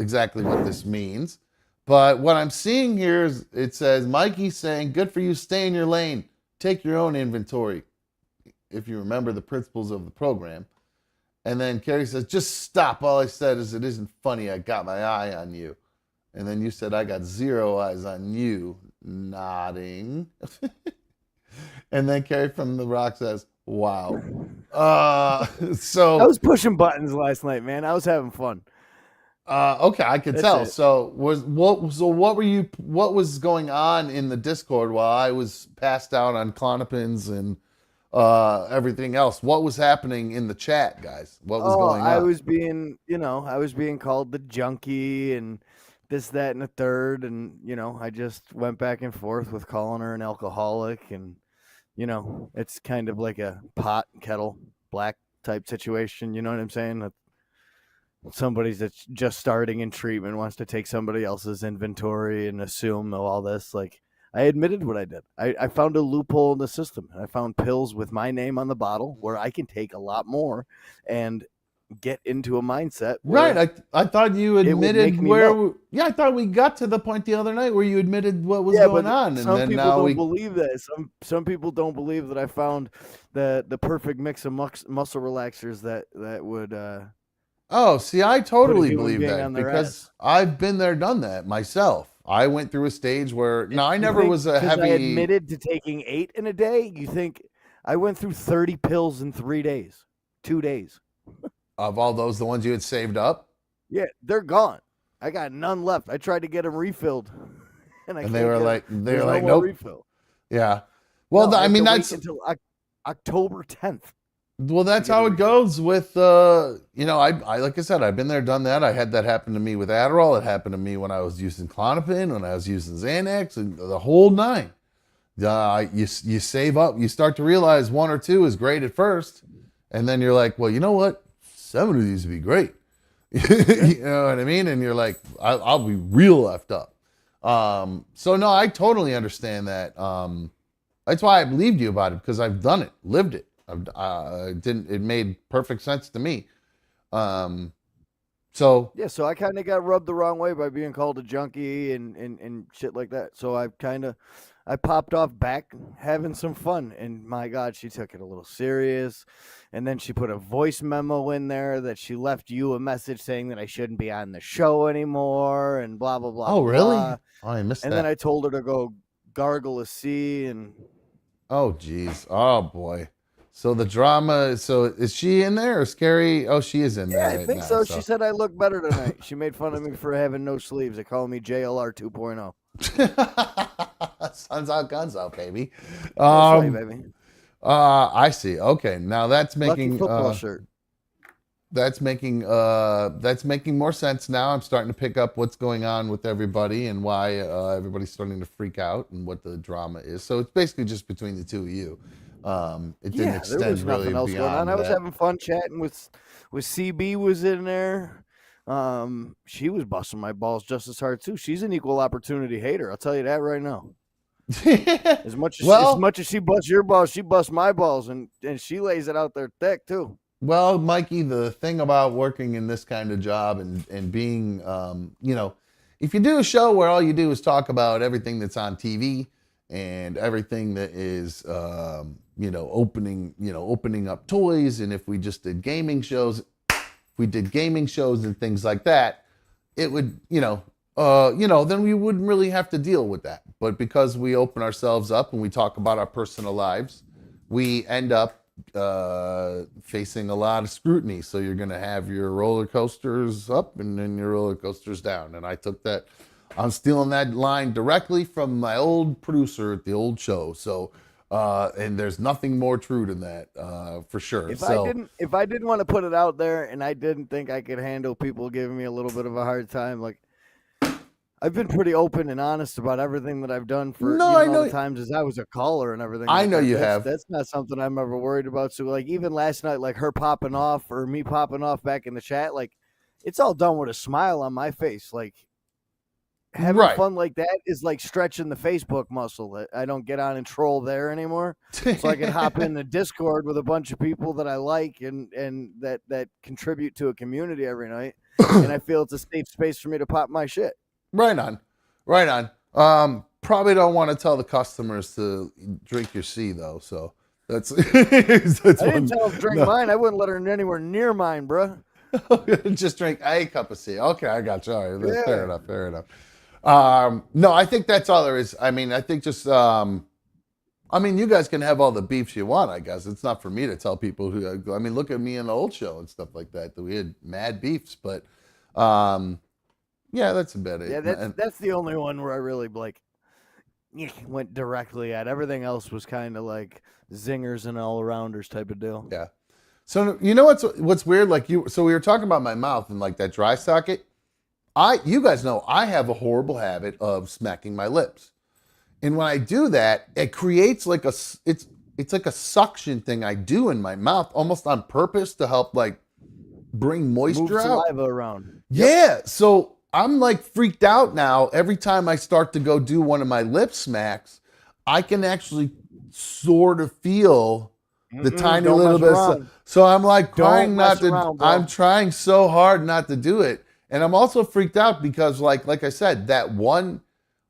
exactly what this means. But what I'm seeing here is it says, Mikey saying, good for you, stay in your lane. Take your own inventory, if you remember the principles of the program. And then Carrie says, just stop. All I said is it isn't funny. I got my eye on you. And then you said, I got 0 eyes on you. Nodding. And then Carrie from The Rock says, wow. So I was pushing buttons last night, man. I was having fun. Okay, I could That's tell. it. So what was going on in the Discord while I was passed out on Clonopins and everything else? What was happening in the chat, guys? What was Oh, going I on? was being, I was being called the junkie and this, that, and the third. And, I just went back and forth with calling her an alcoholic. And, it's kind of like a pot, kettle, black type situation. You know what I'm saying? That somebody's that's just starting in treatment wants to take somebody else's inventory and assume all this. Like, I admitted what I did. I found a loophole in the system. I found pills with my name on the bottle where I can take a lot more and get into a mindset Right. where I thought you it would make admitted me melt. yeah, I thought we got to the point the other night where you admitted what was Yeah, but going on, and some then people now don't we believe that. Some people don't believe that I found the perfect mix of muscle relaxers that would Oh, see, I put a totally human believe being that on their because ass. I've been there, done that myself. I went through a stage where And now I you never think was a because I heavy admitted to taking 8 in a day, you think I went through 30 pills in 3 days, 2 days. of all those, the ones you had saved up, Yeah, they're gone. I got none left. I tried to get them refilled, and I and they can't were get them. like, they were There's no like, more nope, refill. yeah. Well, No, I I have mean to wait that's until October 10th well, to that's get a how it refill. goes with I like I said, I've been there, done that. I had that happen to me with Adderall. It happened to me when I was using Clonopin, when I was using Xanax, and the whole nine. You save up, you start to realize one or two is great at first, and then you're like, well, you know what? 7 of these would be great. Yeah. You know what I mean? And you're like, I'll be real left up. So no, I totally understand that. That's why I believed you about it because I've done it, lived it. It made perfect sense to me. Um, so Yeah, so I kind of got rubbed the wrong way by being called a junkie and shit like that. So I popped off back having some fun, and my God, she took it a little serious. And then she put a voice memo in there that she left you a message saying that I shouldn't be on the show anymore, and blah blah blah oh blah really? blah. Oh, I missed And then that. I told her to go gargle a sea, and Oh geez. Oh boy. So the drama. So is she in there or Scary? Oh, she is in there yeah, I right think now. so. She So said I look better tonight. She made fun of me for having no sleeves. They call me JLR 2.0. Suns out, guns out, baby. That's right, Um. baby. I see. Okay. Now Lucky football shirt. that's making more sense now. I'm starting to pick up what's going on with everybody and why everybody's starting to freak out and what the drama is. So it's basically just between the two of you. It didn't Yeah, there extend was really nothing else going on. beyond I was that. having fun chatting with CB was in there. She was busting my balls just as hard too. She's an equal opportunity hater. I'll tell you that right now. As Well, much as she busts your balls, she busts my balls, and she lays it out there thick too. well, Mikey, the thing about working in this kind of job and being, if you do a show where all you do is talk about everything that's on TV and everything that is, opening up toys, and if we just did gaming shows, if we did gaming shows and things like that, it would, then we wouldn't really have to deal with that. But because we open ourselves up and we talk about our personal lives, we end up facing a lot of scrutiny. So you're going to have your roller coasters up and then your roller coasters down. And I'm stealing that line directly from my old producer at the old show. So, and there's nothing more true than that, for sure. If I didn't want to put it out there, and I didn't think I could handle people giving me a little bit of a hard time, like I've been pretty open and honest about everything that I've done for no, I even all the know, times as I was a caller and everything I like know that. you That's have. that's not something I'm ever worried about. So like even last night, like her popping off or me popping off back in the chat, like it's all done with a smile on my face. Like having Right. fun like that is like stretching the Facebook muscle. I don't get on and troll there anymore. So I can hop in the Discord with a bunch of people that I like and that contribute to a community every night. And I feel it's a safe space for me to pop my shit. Right on. Right on. Probably don't want to tell the customers to drink your C though. So that's that's I didn't one. tell her to drink No. mine. I wouldn't let her anywhere near mine, bro. Just drink a cup of C. Okay, I got you. All right, that's fair Yeah. enough. Fair enough. No, I think that's all there is. I mean, I think just you guys can have all the beefs you want. I guess it's not for me to tell people who. I mean, look at me in the old show and stuff like that. That we had mad beefs, but Yeah, that's about it. Yeah, that's the only one where I really like went directly at. Everything else was kind of like zingers and all arounders type of deal. Yeah. So you know what's weird? Like so we were talking about my mouth and like that dry socket. You guys know I have a horrible habit of smacking my lips. And when I do that, it creates like it's like a suction thing I do in my mouth almost on purpose to help like bring moisture Move out. saliva around. Yeah. So I'm like freaked out now. Every time I start to go do one of my lip smacks, I can actually sort of feel the tiny don't little mess bit. around. So I'm like trying Don't not mess to. around, bro. I'm trying so hard not to do it, and I'm also freaked out because, like I said, that one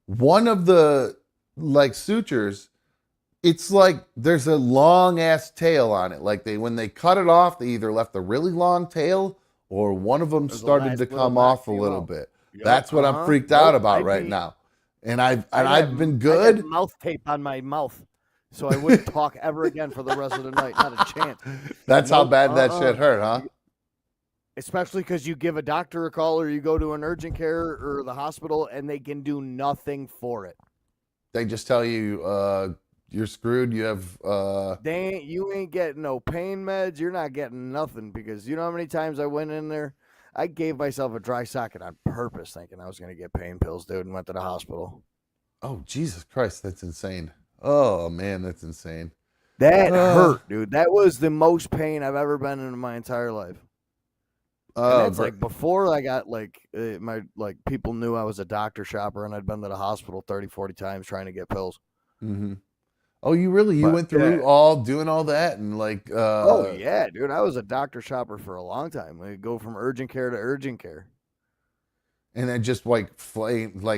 of the like sutures, it's like there's a long ass tail on it. Like when they cut it off, they either left a really long tail or one of them There's a started nice to little come back off a feel little out. bit. Yep, That's what I'm freaked out about right now. And I've been I good. had mouth tape on my mouth, so I wouldn't talk ever again for the rest of the night. Not a chance. That's how bad that shit hurt, huh? Especially because you give a doctor a call or you go to an urgent care or the hospital and they can do nothing for it. They just tell you you're screwed. You have You ain't getting no pain meds. You're not getting nothing because you know how many times I went in there. I gave myself a dry socket on purpose, thinking I was going to get pain pills, dude, and went to the hospital. Oh, Jesus Christ, that's insane. Oh man, that's insane. That hurt, dude. That was the most pain I've ever been in my entire life. And that's like before I got my people knew I was a doctor shopper and I'd been to the hospital 30, 40 times trying to get pills. Mm-hmm. Oh, you went through doing all that and like oh yeah, dude. I was a doctor shopper for a long time. We go from urgent care to urgent care. And then just like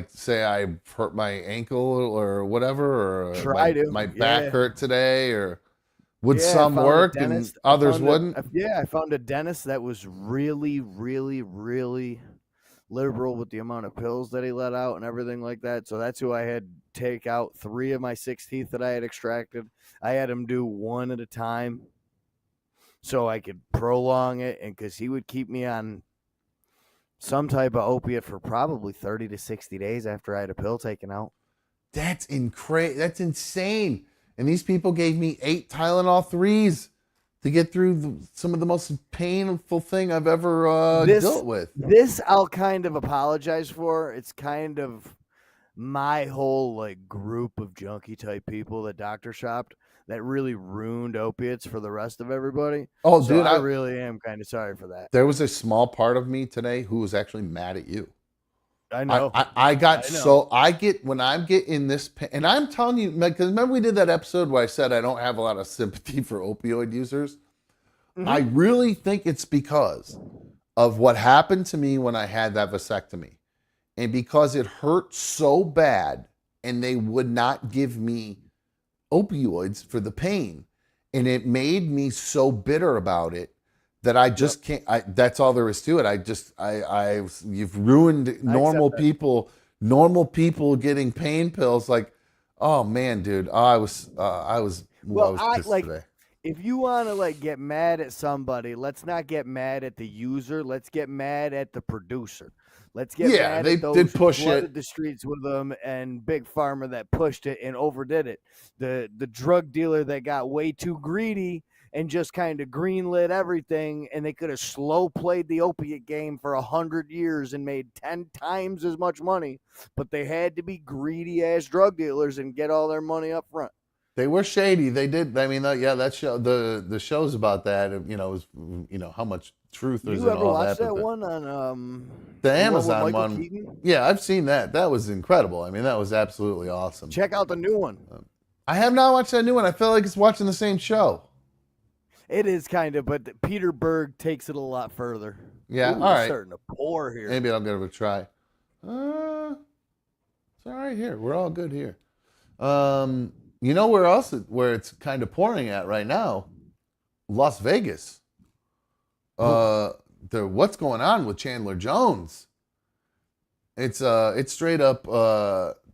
say I hurt my ankle or whatever, or my back hurt today, or would some work and others wouldn't? I found a dentist that was really, really, really liberal with the amount of pills that he let out and everything like that. So that's who I had take out 3 of my 6 teeth that I had extracted. I had him do 1 at a time so I could prolong it, and because he would keep me on some type of opiate for probably 30 to 60 days after I had a pill taken out. That's That's insane. And these people gave me 8 Tylenol 3s to get through some of the most painful thing I've ever dealt with. This I'll kind of apologize for. It's kind of my whole like group of junkie type people that doctor shopped that really ruined opiates for the rest of everybody. Oh, so dude, I really am kind of sorry for that. There was a small part of me today who was actually mad at you. I know. I get when I'm getting this pain, and I'm telling you, because remember we did that episode where I said I don't have a lot of sympathy for opioid users. Mm-hmm. I really think it's because of what happened to me when I had that vasectomy, and because it hurt so bad, and they would not give me opioids for the pain, and it made me so bitter about it that I just can't. That's all there is to it. You've ruined normal people getting pain pills. Like, oh man, dude, I was pissed today. If you want to like get mad at somebody, let's not get mad at the user. Let's get mad at the producer. Let's get mad at those did push who flooded the streets with them and Big Pharma that pushed it and overdid it. The drug dealer that got way too greedy and just kind of greenlit everything, and they could have slow played the opiate game for 100 years and made 10 times as much money, but they had to be greedy ass drug dealers and get all their money up front. They were shady. They did. I mean, that show, the shows about that, how much truth there's in all that. You ever watched that one on the Amazon one? Keaton? Yeah, I've seen that. That was incredible. I mean, that was absolutely awesome. Check out the new one. I have not watched that new one. I feel like it's watching the same show. It is kind of, but Peter Berg takes it a lot further. Yeah, all right. Starting to pour here. Maybe I'll give it a try. It's all right here. We're all good here. You know where it's kind of pouring at right now? Las Vegas. What's going on with Chandler Jones? It's straight up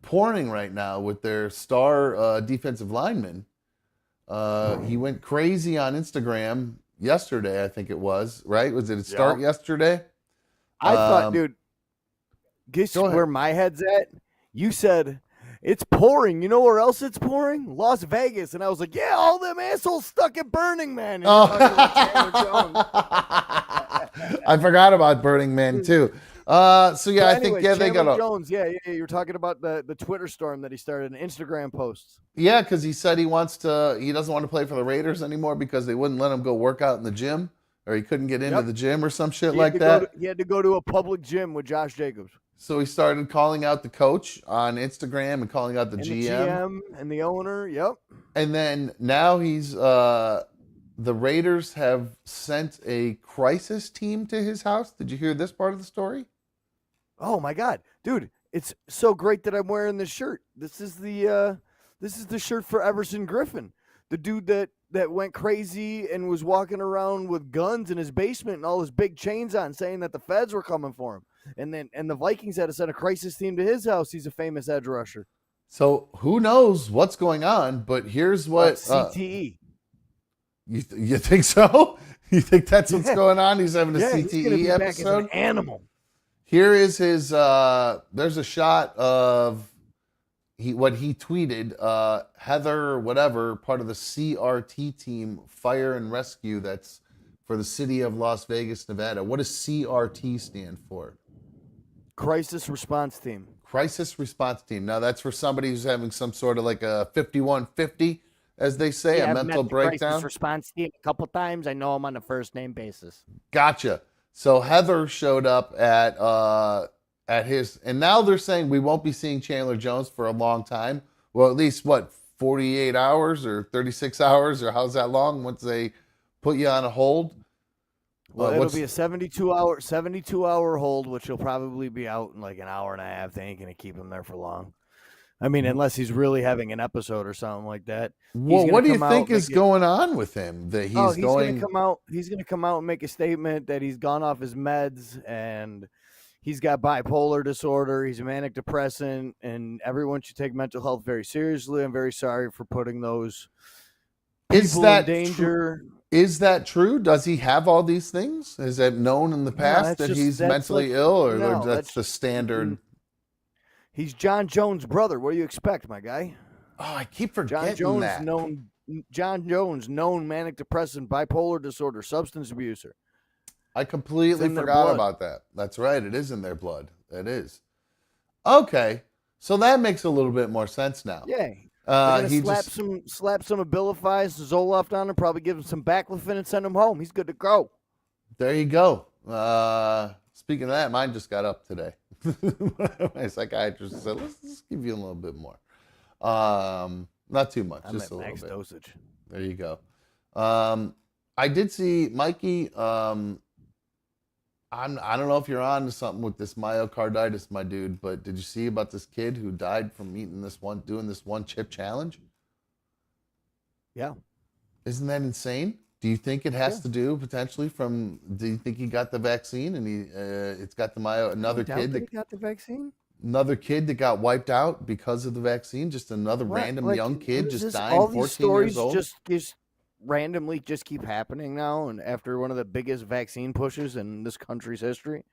pouring right now with their star defensive lineman. He went crazy on Instagram yesterday, I think it was, right? Was it start yesterday? I thought, dude, guess Go ahead. where my head's at? You said it's pouring. You know where else it's pouring? Las Vegas. And I was like, yeah, all them assholes stuck at Burning Man. And you're talking about Chandler Jones. I forgot about Burning Man too. So yeah, But I think anyways, they got Chandler Jones. Yeah. You're talking about the Twitter storm that he started, and Instagram posts. Yeah, because he said he doesn't want to play for the Raiders anymore because they wouldn't let him go work out in the gym, or he couldn't get into the gym or some shit like that. He had to go to a public gym with Josh Jacobs. So he started calling out the coach on Instagram and calling out the GM and the owner. Yep. And then now he's the Raiders have sent a crisis team to his house. Did you hear this part of the story? Oh my God, dude! It's so great that I'm wearing this shirt. This is the shirt for Everson Griffin, the dude that went crazy and was walking around with guns in his basement and all his big chains on, saying that the feds were coming for him. And the Vikings had to send a crisis team to his house. He's a famous edge rusher. So who knows what's going on? But here's what CTE. You think so? You think that's what's going on? He's having a CTE episode. Back as an animal. Here is his. There's a shot of what he tweeted. Heather, whatever, part of the CRT team, fire and rescue. That's for the city of Las Vegas, Nevada. What does CRT stand for? Crisis Response Team. Crisis Response Team. Now that's for somebody who's having some sort of like a 5150, as they say, a mental breakdown. Crisis Response Team a couple times. I know him on a first name basis. Gotcha. So Heather showed up at his, and now they're saying we won't be seeing Chandler Jones for a long time. Well, at least 48 hours or 36 hours, or how's that long once they put you on a hold? Well, it'll be a 72-hour hold, which will probably be out in like an hour and a half. They ain't going to keep him there for long. I mean, unless he's really having an episode or something like that. Well, what do you think is going on with him? That he's going to come out. He's going to come out and make a statement that he's gone off his meds and he's got bipolar disorder. He's a manic depressant, and everyone should take mental health very seriously. I'm very sorry for putting those people in danger. Is that true? Does he have all these things? Is that known in the past that he's mentally ill, or that's the standard? He's John Jones' brother. What do you expect, my guy? Oh, I keep forgetting that. John Jones, known manic depressant, bipolar disorder, substance abuser. I completely forgot about that. That's right. It is in their blood. It is. Okay. So that makes a little bit more sense now. Yeah. He slap some Abilify, Zoloft on him, probably give him some baclofen and send him home. He's good to go. There you go. Speaking of that, mine just got up today. My psychiatrist said, let's give you a little bit more. Not too much, just a little bit. Dosage. There you go. I did see Mikey. I don't know if you're on to something with this myocarditis, my dude, but did you see about this kid who died from doing this one chip challenge? Yeah. Isn't that insane? Do you think it has to do potentially do you think he got the vaccine and it's got another kid that got the vaccine? Another kid that got wiped out because of the vaccine? Just another random young kid just dying, all 14 years old? Just randomly just keep happening now, and after one of the biggest vaccine pushes in this country's history.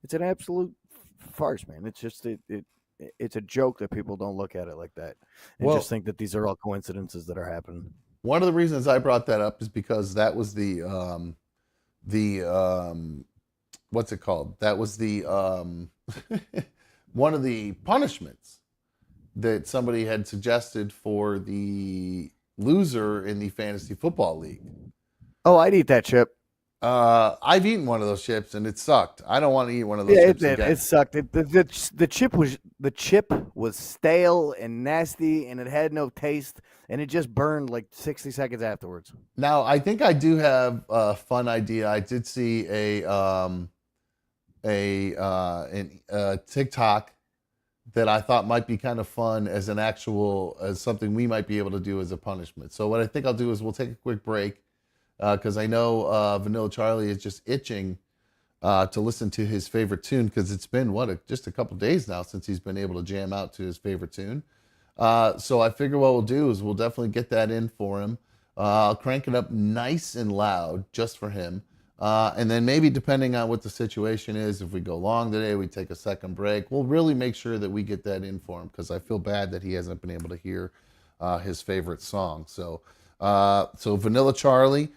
It's an absolute farce, man. It's just it's a joke that people don't look at it like that and just think that these are all coincidences that are happening. One of the reasons I brought that up is because that was the what's it called? That was the one of the punishments that somebody had suggested for the loser in the fantasy football league. Oh, I'd eat that chip. I've eaten one of those chips and it sucked. I don't want to eat one of those chips again. It sucked. The chip was stale and nasty, and it had no taste, and it just burned like 60 seconds afterwards. Now, I think I do have a fun idea. I did see a TikTok that I thought might be kind of fun as something we might be able to do as a punishment. So what I think I'll do is we'll take a quick break because I know Vanilla Charlie is just itching to listen to his favorite tune because it's been just a couple days now since he's been able to jam out to his favorite tune. So I figure what we'll do is we'll definitely get that in for him. I'll crank it up nice and loud just for him. And then maybe depending on what the situation is, if we go long today, we take a second break. We'll really make sure that we get that in for him because I feel bad that he hasn't been able to hear his favorite song. So Vanilla Charlie,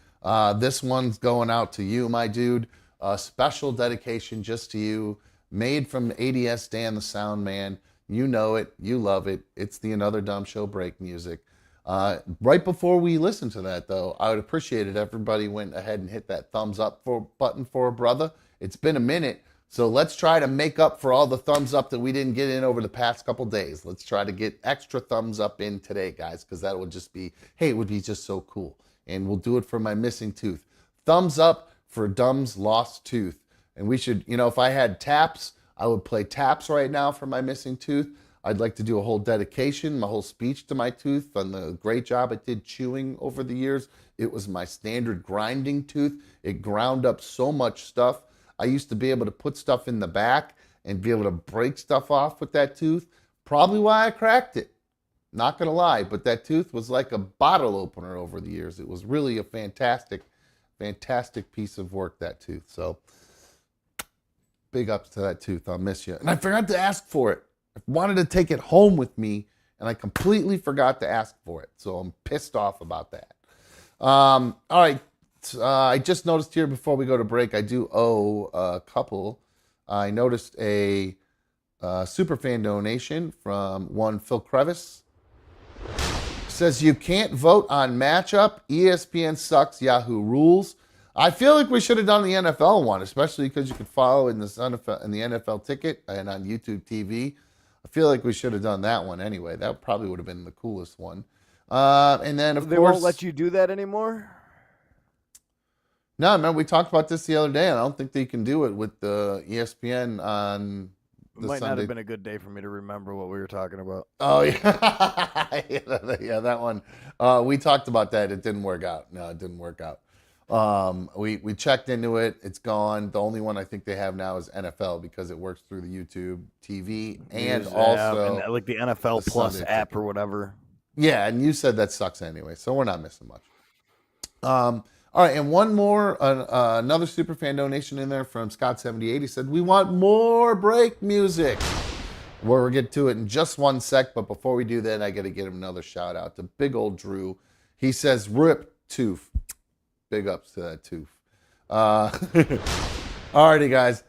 this one's going out to you, my dude. Special dedication just to you. Made from ADS Dan the Sound Man. You know it. You love it. It's the Another Dumb Show break music. Right before we listen to that, though, I would appreciate it if everybody went ahead and hit that thumbs up button for a brother. It's been a minute, so let's try to make up for all the thumbs up that we didn't get in over the past couple days. Let's try to get extra thumbs up in today, guys, because that would just be, hey, it would be just so cool. And we'll do it for my missing tooth. Thumbs up for Dumb's lost tooth. And we should, if I had taps, I would play taps right now for my missing tooth. I'd like to do a whole dedication, my whole speech to my tooth on the great job it did chewing over the years. It was my standard grinding tooth. It ground up so much stuff. I used to be able to put stuff in the back and be able to break stuff off with that tooth. Probably why I cracked it. Not going to lie, but that tooth was like a bottle opener over the years. It was really a fantastic, fantastic piece of work, that tooth. So big ups to that tooth. I'll miss you. And I forgot to ask for it. I wanted to take it home with me, and I completely forgot to ask for it. So I'm pissed off about that. All right. I just noticed here before we go to break, I do owe a couple. I noticed a superfan donation from one Phil Crevice. Says, you can't vote on matchup. ESPN sucks. Yahoo rules. I feel like we should have done the NFL one, especially because you could follow in the NFL ticket and on YouTube TV. I feel like we should have done that one anyway. That probably would have been the coolest one. And then, of course... They won't let you do that anymore? No, remember, we talked about this the other day, and I don't think they can do it with the ESPN on the Might Sunday. not have been a good day for me to remember what we were talking about. Oh, yeah. Yeah, that one. We talked about that. It didn't work out. No, it didn't work out. We checked into it. It's gone. The only one I think they have now is NFL because it works through the YouTube TV and also and like the NFL the Plus Sunday app ticket. or whatever. Yeah, and you said that sucks anyway, so we're not missing much. All right, and one more, another superfan donation in there from Scott78. He said, we want more break music. We'll get to it in just one sec, but before we do that, I got to give him another shout out to big old Drew. He says, rip tooth. Big ups to that tooth. Alrighty, guys.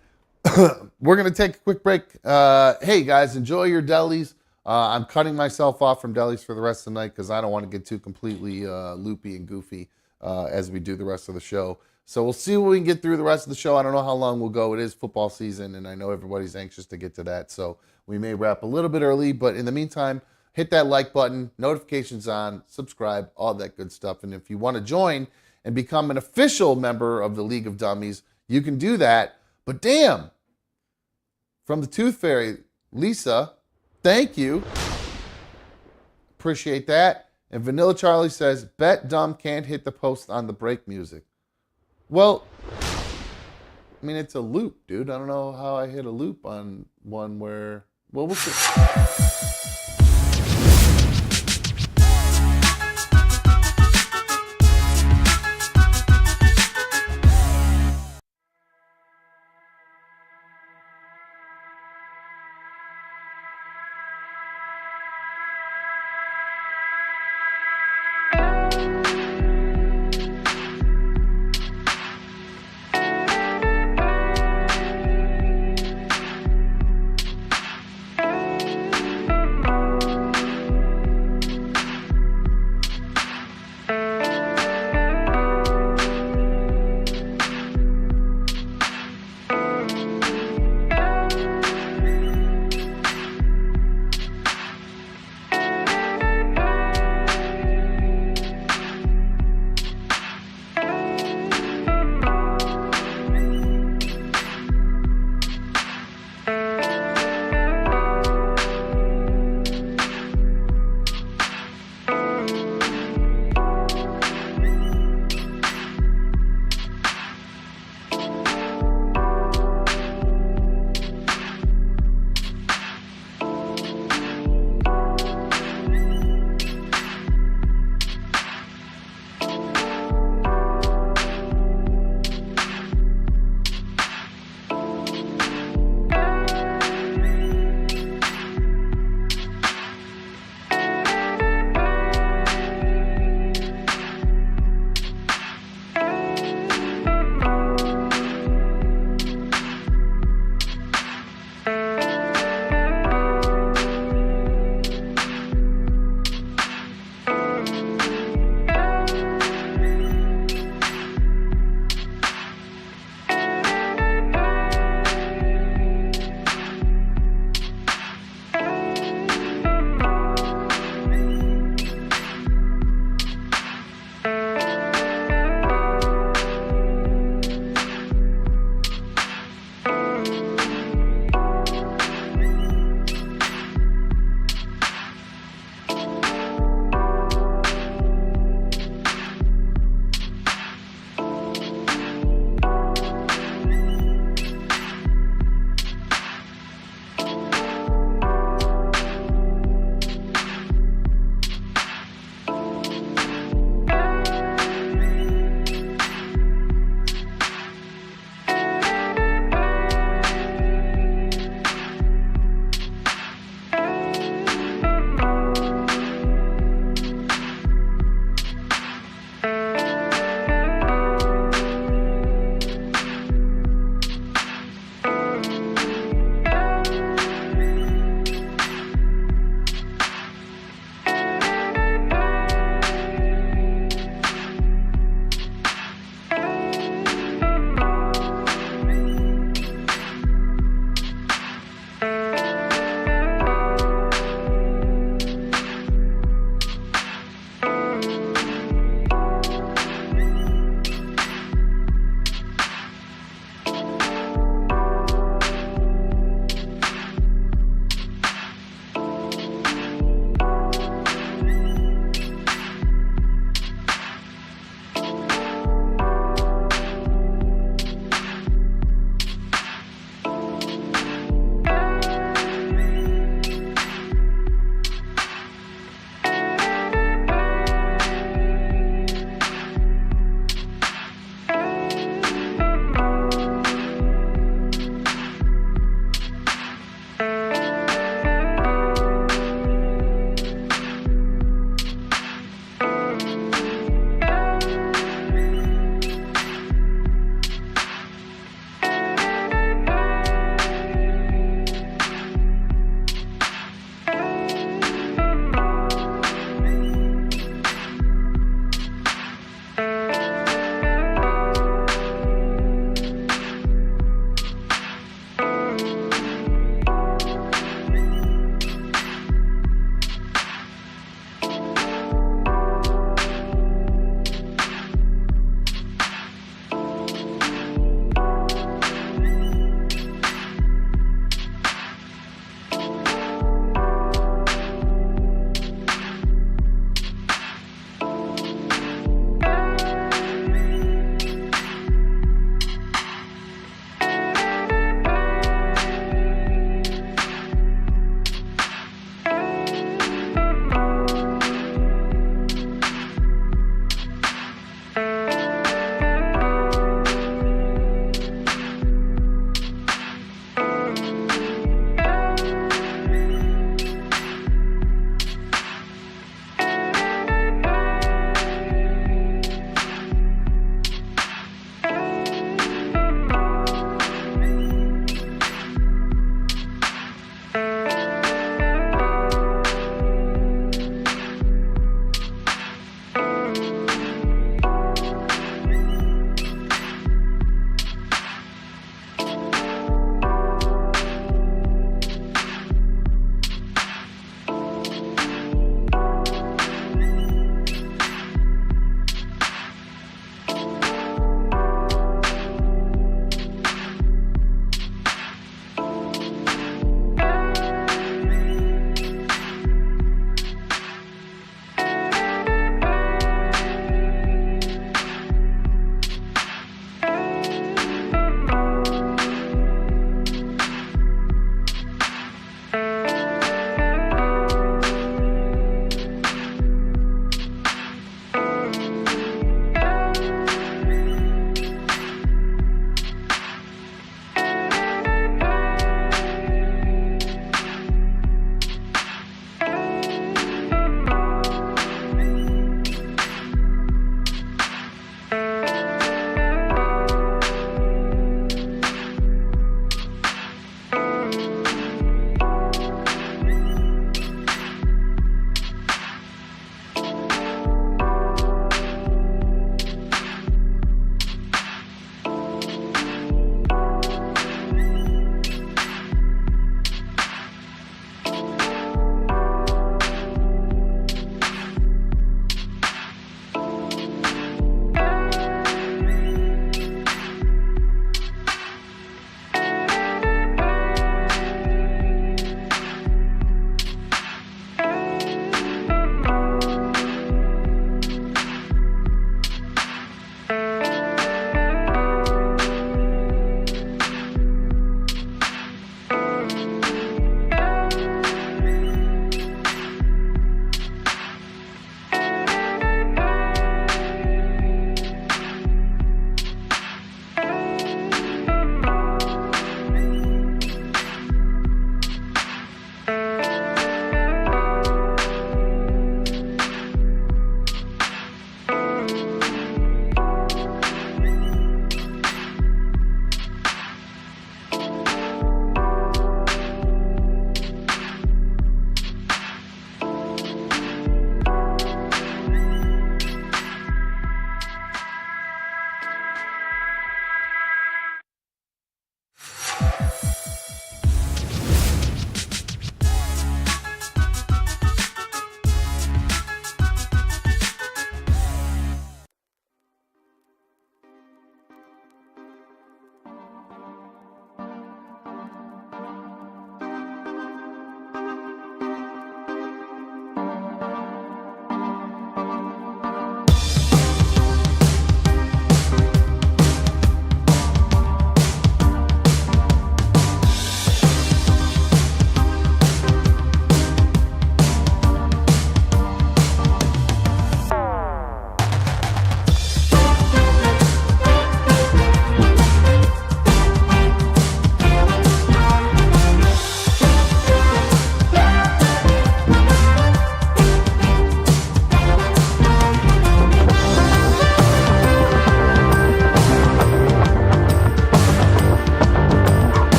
We're going to take a quick break. Hey, guys, enjoy your delis. I'm cutting myself off from delis for the rest of the night because I don't want to get too completely loopy and goofy as we do the rest of the show. So we'll see what we can get through the rest of the show. I don't know how long we'll go. It is football season, and I know everybody's anxious to get to that. So we may wrap a little bit early, but in the meantime, hit that like button, notifications on, subscribe, all that good stuff. And if you want to join and become an official member of the League of Dummies, you can do that. But damn, from the Tooth Fairy, Lisa, thank you. Appreciate that. And Vanilla Charlie says, bet Dumb can't hit the post on the break music. Well, I mean, it's a loop, dude. I don't know how I hit a loop on one where, well, we'll see.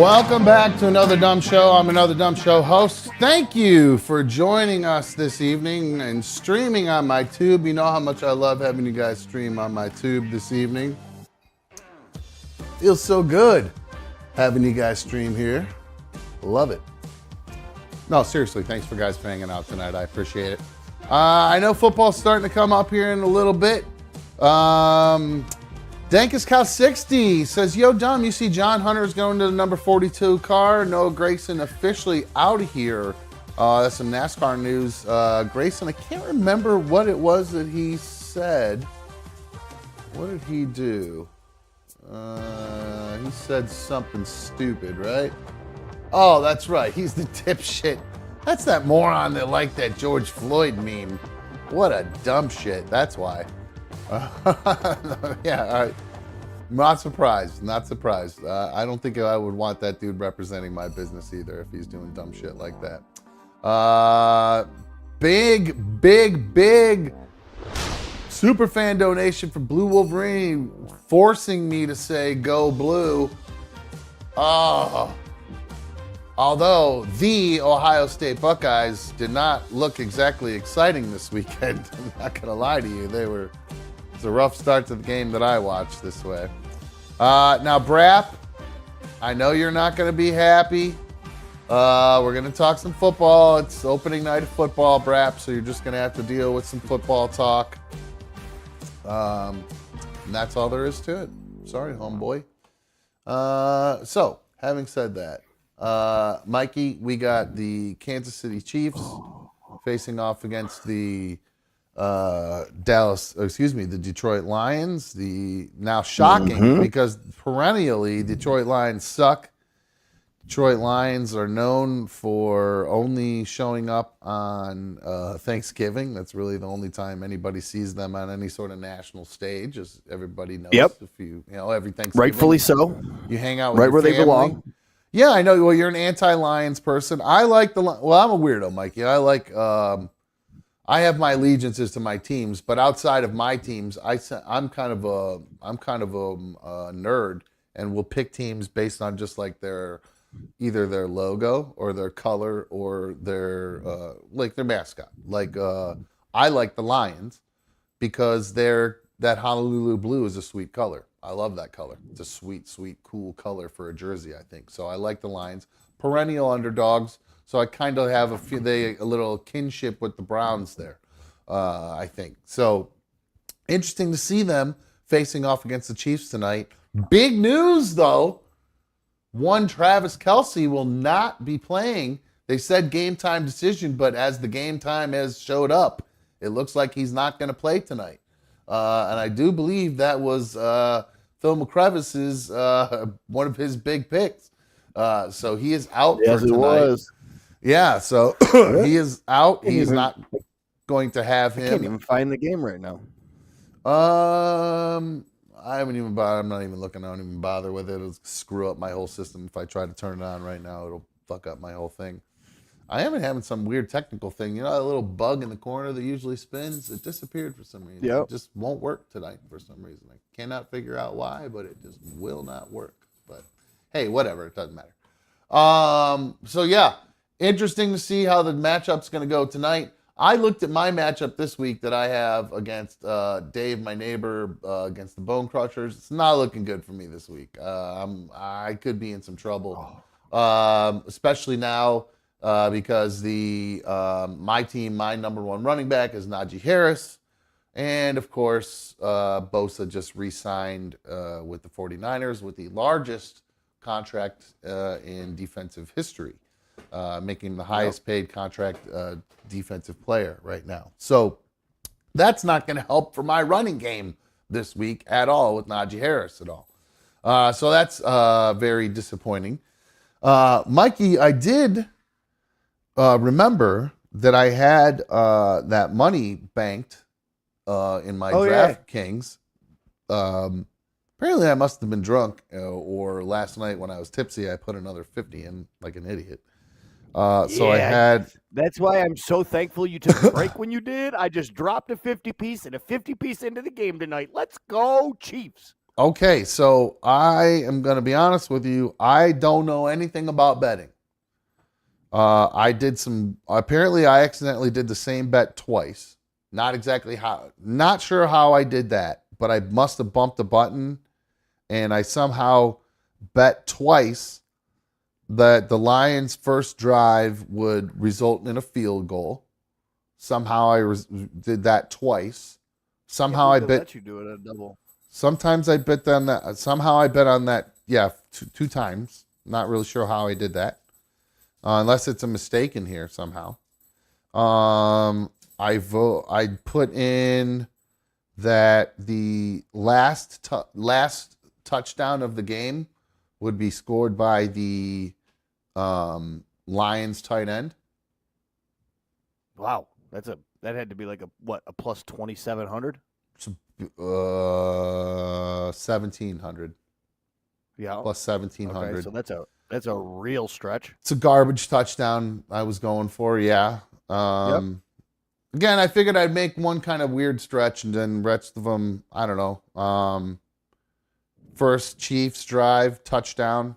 Welcome back to Another Dumb Show. I'm Another Dumb Show host. Thank you for joining us this evening and streaming on my tube. You know how much I love having you guys stream on my tube this evening. Feels so good having you guys stream here. Love it. No, seriously, thanks for guys for hanging out tonight. I appreciate it. I know football's starting to come up here in a little bit. Dankus Cow 60 says, yo, Dom, you see John Hunter's going to the number 42 car. Noah Grayson officially out of here. That's some NASCAR news. Grayson, I can't remember what it was that he said. What did he do? He said something stupid, right? Oh, that's right. He's the dipshit. That's that moron that liked that George Floyd meme. What a dumb shit. That's why. Yeah, all right. Not surprised. Not surprised. I don't think I would want that dude representing my business either if he's doing dumb shit like that. Big super fan donation for Blue Wolverine, forcing me to say go blue. Although the Ohio State Buckeyes did not look exactly exciting this weekend. I'm not going to lie to you. It's a rough start to the game that I watched this way. Now, Brap, I know you're not going to be happy. We're going to talk some football. It's opening night of football, Brap, so you're just going to have to deal with some football talk. And that's all there is to it. Sorry, homeboy. So, having said that, Mikey, we got the Kansas City Chiefs facing off against the the Detroit Lions. The now shocking because perennially Detroit Lions suck. Detroit Lions are known for only showing up on Thanksgiving. That's really the only time anybody sees them on any sort of national stage, as everybody knows. Yep. If you know, every Thanksgiving, rightfully so, you hang out with right your where family. they belong. Yeah, I know. Well, you're an anti-Lions person. I like I'm a weirdo, Mikey. I like. I have my allegiances to my teams, but outside of my teams, I'm kind of a nerd, and will pick teams based on just like either their logo or their color or their their mascot. I like the Lions because that Honolulu blue is a sweet color. I love that color. It's a sweet, cool color for a jersey, I think. So I like the Lions. Perennial underdogs. So I kind of have a little kinship with the Browns there, I think. So interesting to see them facing off against the Chiefs tonight. Big news, though. One Travis Kelce will not be playing. They said game time decision, but as the game time has showed up, it looks like he's not going to play tonight. And I do believe that was Phil McCrevis's one of his big picks. So he is out for tonight. It was. Yeah, so he is out. He is not going to have him. I can't even find the game right now. I haven't even bothered. I'm not even looking. I don't even bother with it. It'll screw up my whole system. If I try to turn it on right now, it'll fuck up my whole thing. I am having some weird technical thing. You know that little bug in the corner that usually spins? It disappeared for some reason. Yep. It just won't work tonight for some reason. I cannot figure out why, but it just will not work. But hey, whatever. It doesn't matter. So yeah, interesting to see how the matchup's going to go tonight. I looked at my matchup this week that I have against Dave, my neighbor, against the Bone Crushers. It's not looking good for me this week. I could be in some trouble, especially now because my team, my number one running back is Najee Harris. And, of course, Bosa just re-signed with the 49ers with the largest contract in defensive history. Making the highest paid contract defensive player right now. So that's not going to help for my running game this week at all with Najee Harris at all. So that's very disappointing. Mikey, I did remember that I had that money banked in my DraftKings. Apparently I must have been drunk or last night when I was tipsy, I put another 50 in like an idiot. So I had. That's why I'm so thankful you took a break when you did. I just dropped a 50 piece and a 50 piece into the game tonight. Let's go, Chiefs. Okay, so I am going to be honest with you. I don't know anything about betting. I did some. Apparently, I accidentally did the same bet twice. Not exactly how. Not sure how I did that, but I must have bumped a button, and I somehow bet twice that the Lions' first drive would result in a field goal. Somehow did that twice. Somehow I bet. Let you do it at a double. Sometimes I bet on that. Somehow I bet on that. Yeah, two times. Not really sure how I did that, unless it's a mistake in here somehow. I put in that the last touchdown of the game would be scored by the Lions tight end. Wow, that had to be like a plus 2,700. 1,700. Yeah, plus 1,700. Okay, so that's a real stretch. It's a garbage touchdown I was going for. Yeah. Yep. Again, I figured I'd make one kind of weird stretch, and then the rest of them, I don't know. First Chiefs drive touchdown,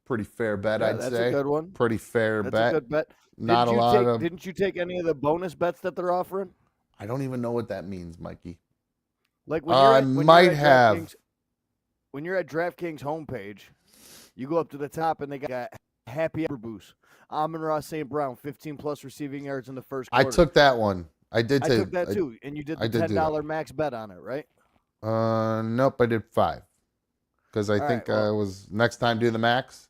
pretty fair bet, I'd that's say. a good one. Pretty fair That's bet. a good bet. Not a lot of. Didn't you take any of the bonus bets that they're offering? I don't even know what that means, Mikey. Like when I might have. When you're at DraftKings homepage, you go up to the top and they got a happy hour boost. Amon-Ra St. Brown, 15 plus receiving yards in the first quarter. I took that one. I did. I took that too, and you did the $10 max bet on it, right? Nope, I did 5 because I think I was next time do the max.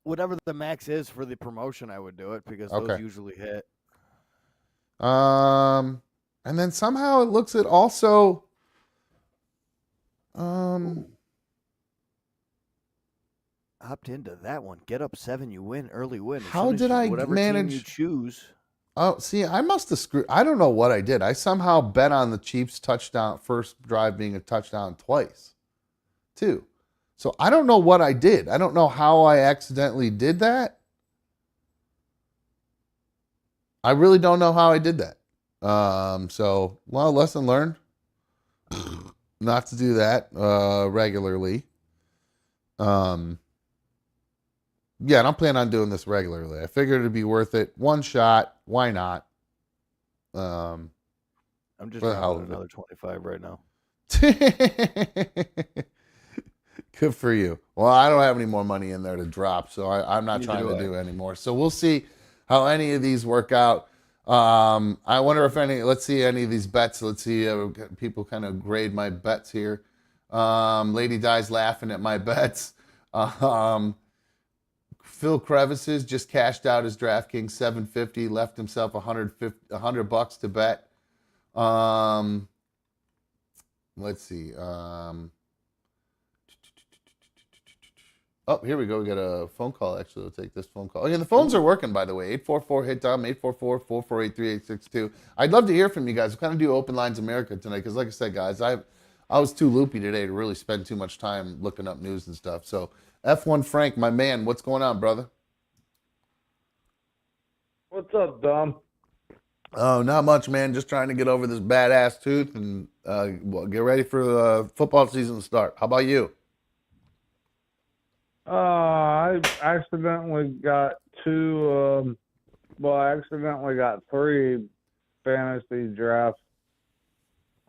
Whatever the max is for the promotion, I would do it because those usually hit. And then somehow it looks at also. Opt into that one. Get up 7, you win. Early win. How did I manage? Team you choose. Oh, see, I must have screwed. I don't know what I did. I somehow bet on the Chiefs touchdown, first drive being a touchdown twice, too. So I don't know what I did. I don't know how I accidentally did that. I really don't know how I did that. So, well, lesson learned. Not to do that regularly. Yeah, I don't plan on doing this regularly. I figured it'd be worth it. One shot. Why not? I'm just dropping another 25 right now. Good for you. Well, I don't have any more money in there to drop, so I'm not trying to do anymore. So we'll see how any of these work out. I wonder if let's see any of these bets. Let's see people kind of grade my bets here. Lady Di's laughing at my bets. Phil Crevices just cashed out his DraftKings $750, left himself $100 to bet. Let's see. Oh, here we go. We got a phone call. Actually, we'll take this phone call. Again, the phones are working, by the way. 844-HIT-DOM, 844-448-3862. I'd love to hear from you guys. We're going to do Open Lines America tonight because, like I said, guys, I was too loopy today to really spend too much time looking up news and stuff. So, F1 Frank, my man, what's going on, brother? What's up, Dom? Oh, not much, man. Just trying to get over this badass tooth and get ready for the football season to start. How about you? I accidentally got I accidentally got 3 fantasy drafts,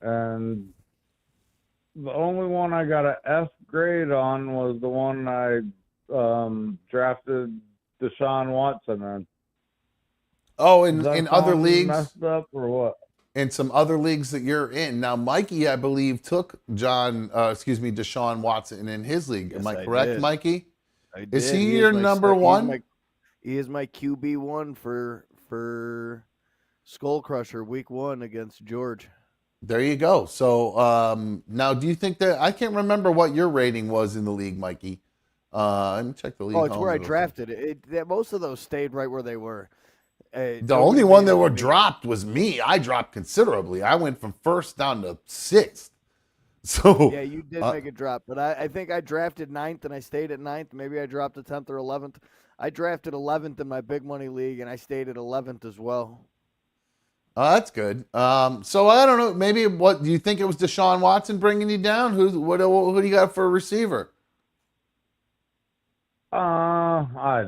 and the only one I got an F grade on was the one I drafted Deshaun Watson in. Oh, in other leagues? Messed up or what? In some other leagues that you're in. Now, Mikey, I believe, took Deshaun Watson in his league. Am I correct, Mikey? I did. Is he your number one? He is my QB1 for Skull Crusher week 1 against George. There you go. So now, do you think that I can't remember what your rating was in the league, Mikey? Let me check the league. Oh, it's where I drafted it. Most of those stayed right where they were. The only one that were dropped was me. I dropped considerably. I went from 1st down to 6th. So yeah, you did make a drop, but I think I drafted 9th and I stayed at 9th. Maybe I dropped to 10th or 11th. I drafted 11th in my big money league and I stayed at 11th as well. Oh, that's good. So I don't know. Maybe what do you think it was Deshaun Watson bringing you down? Who do you got for a receiver? I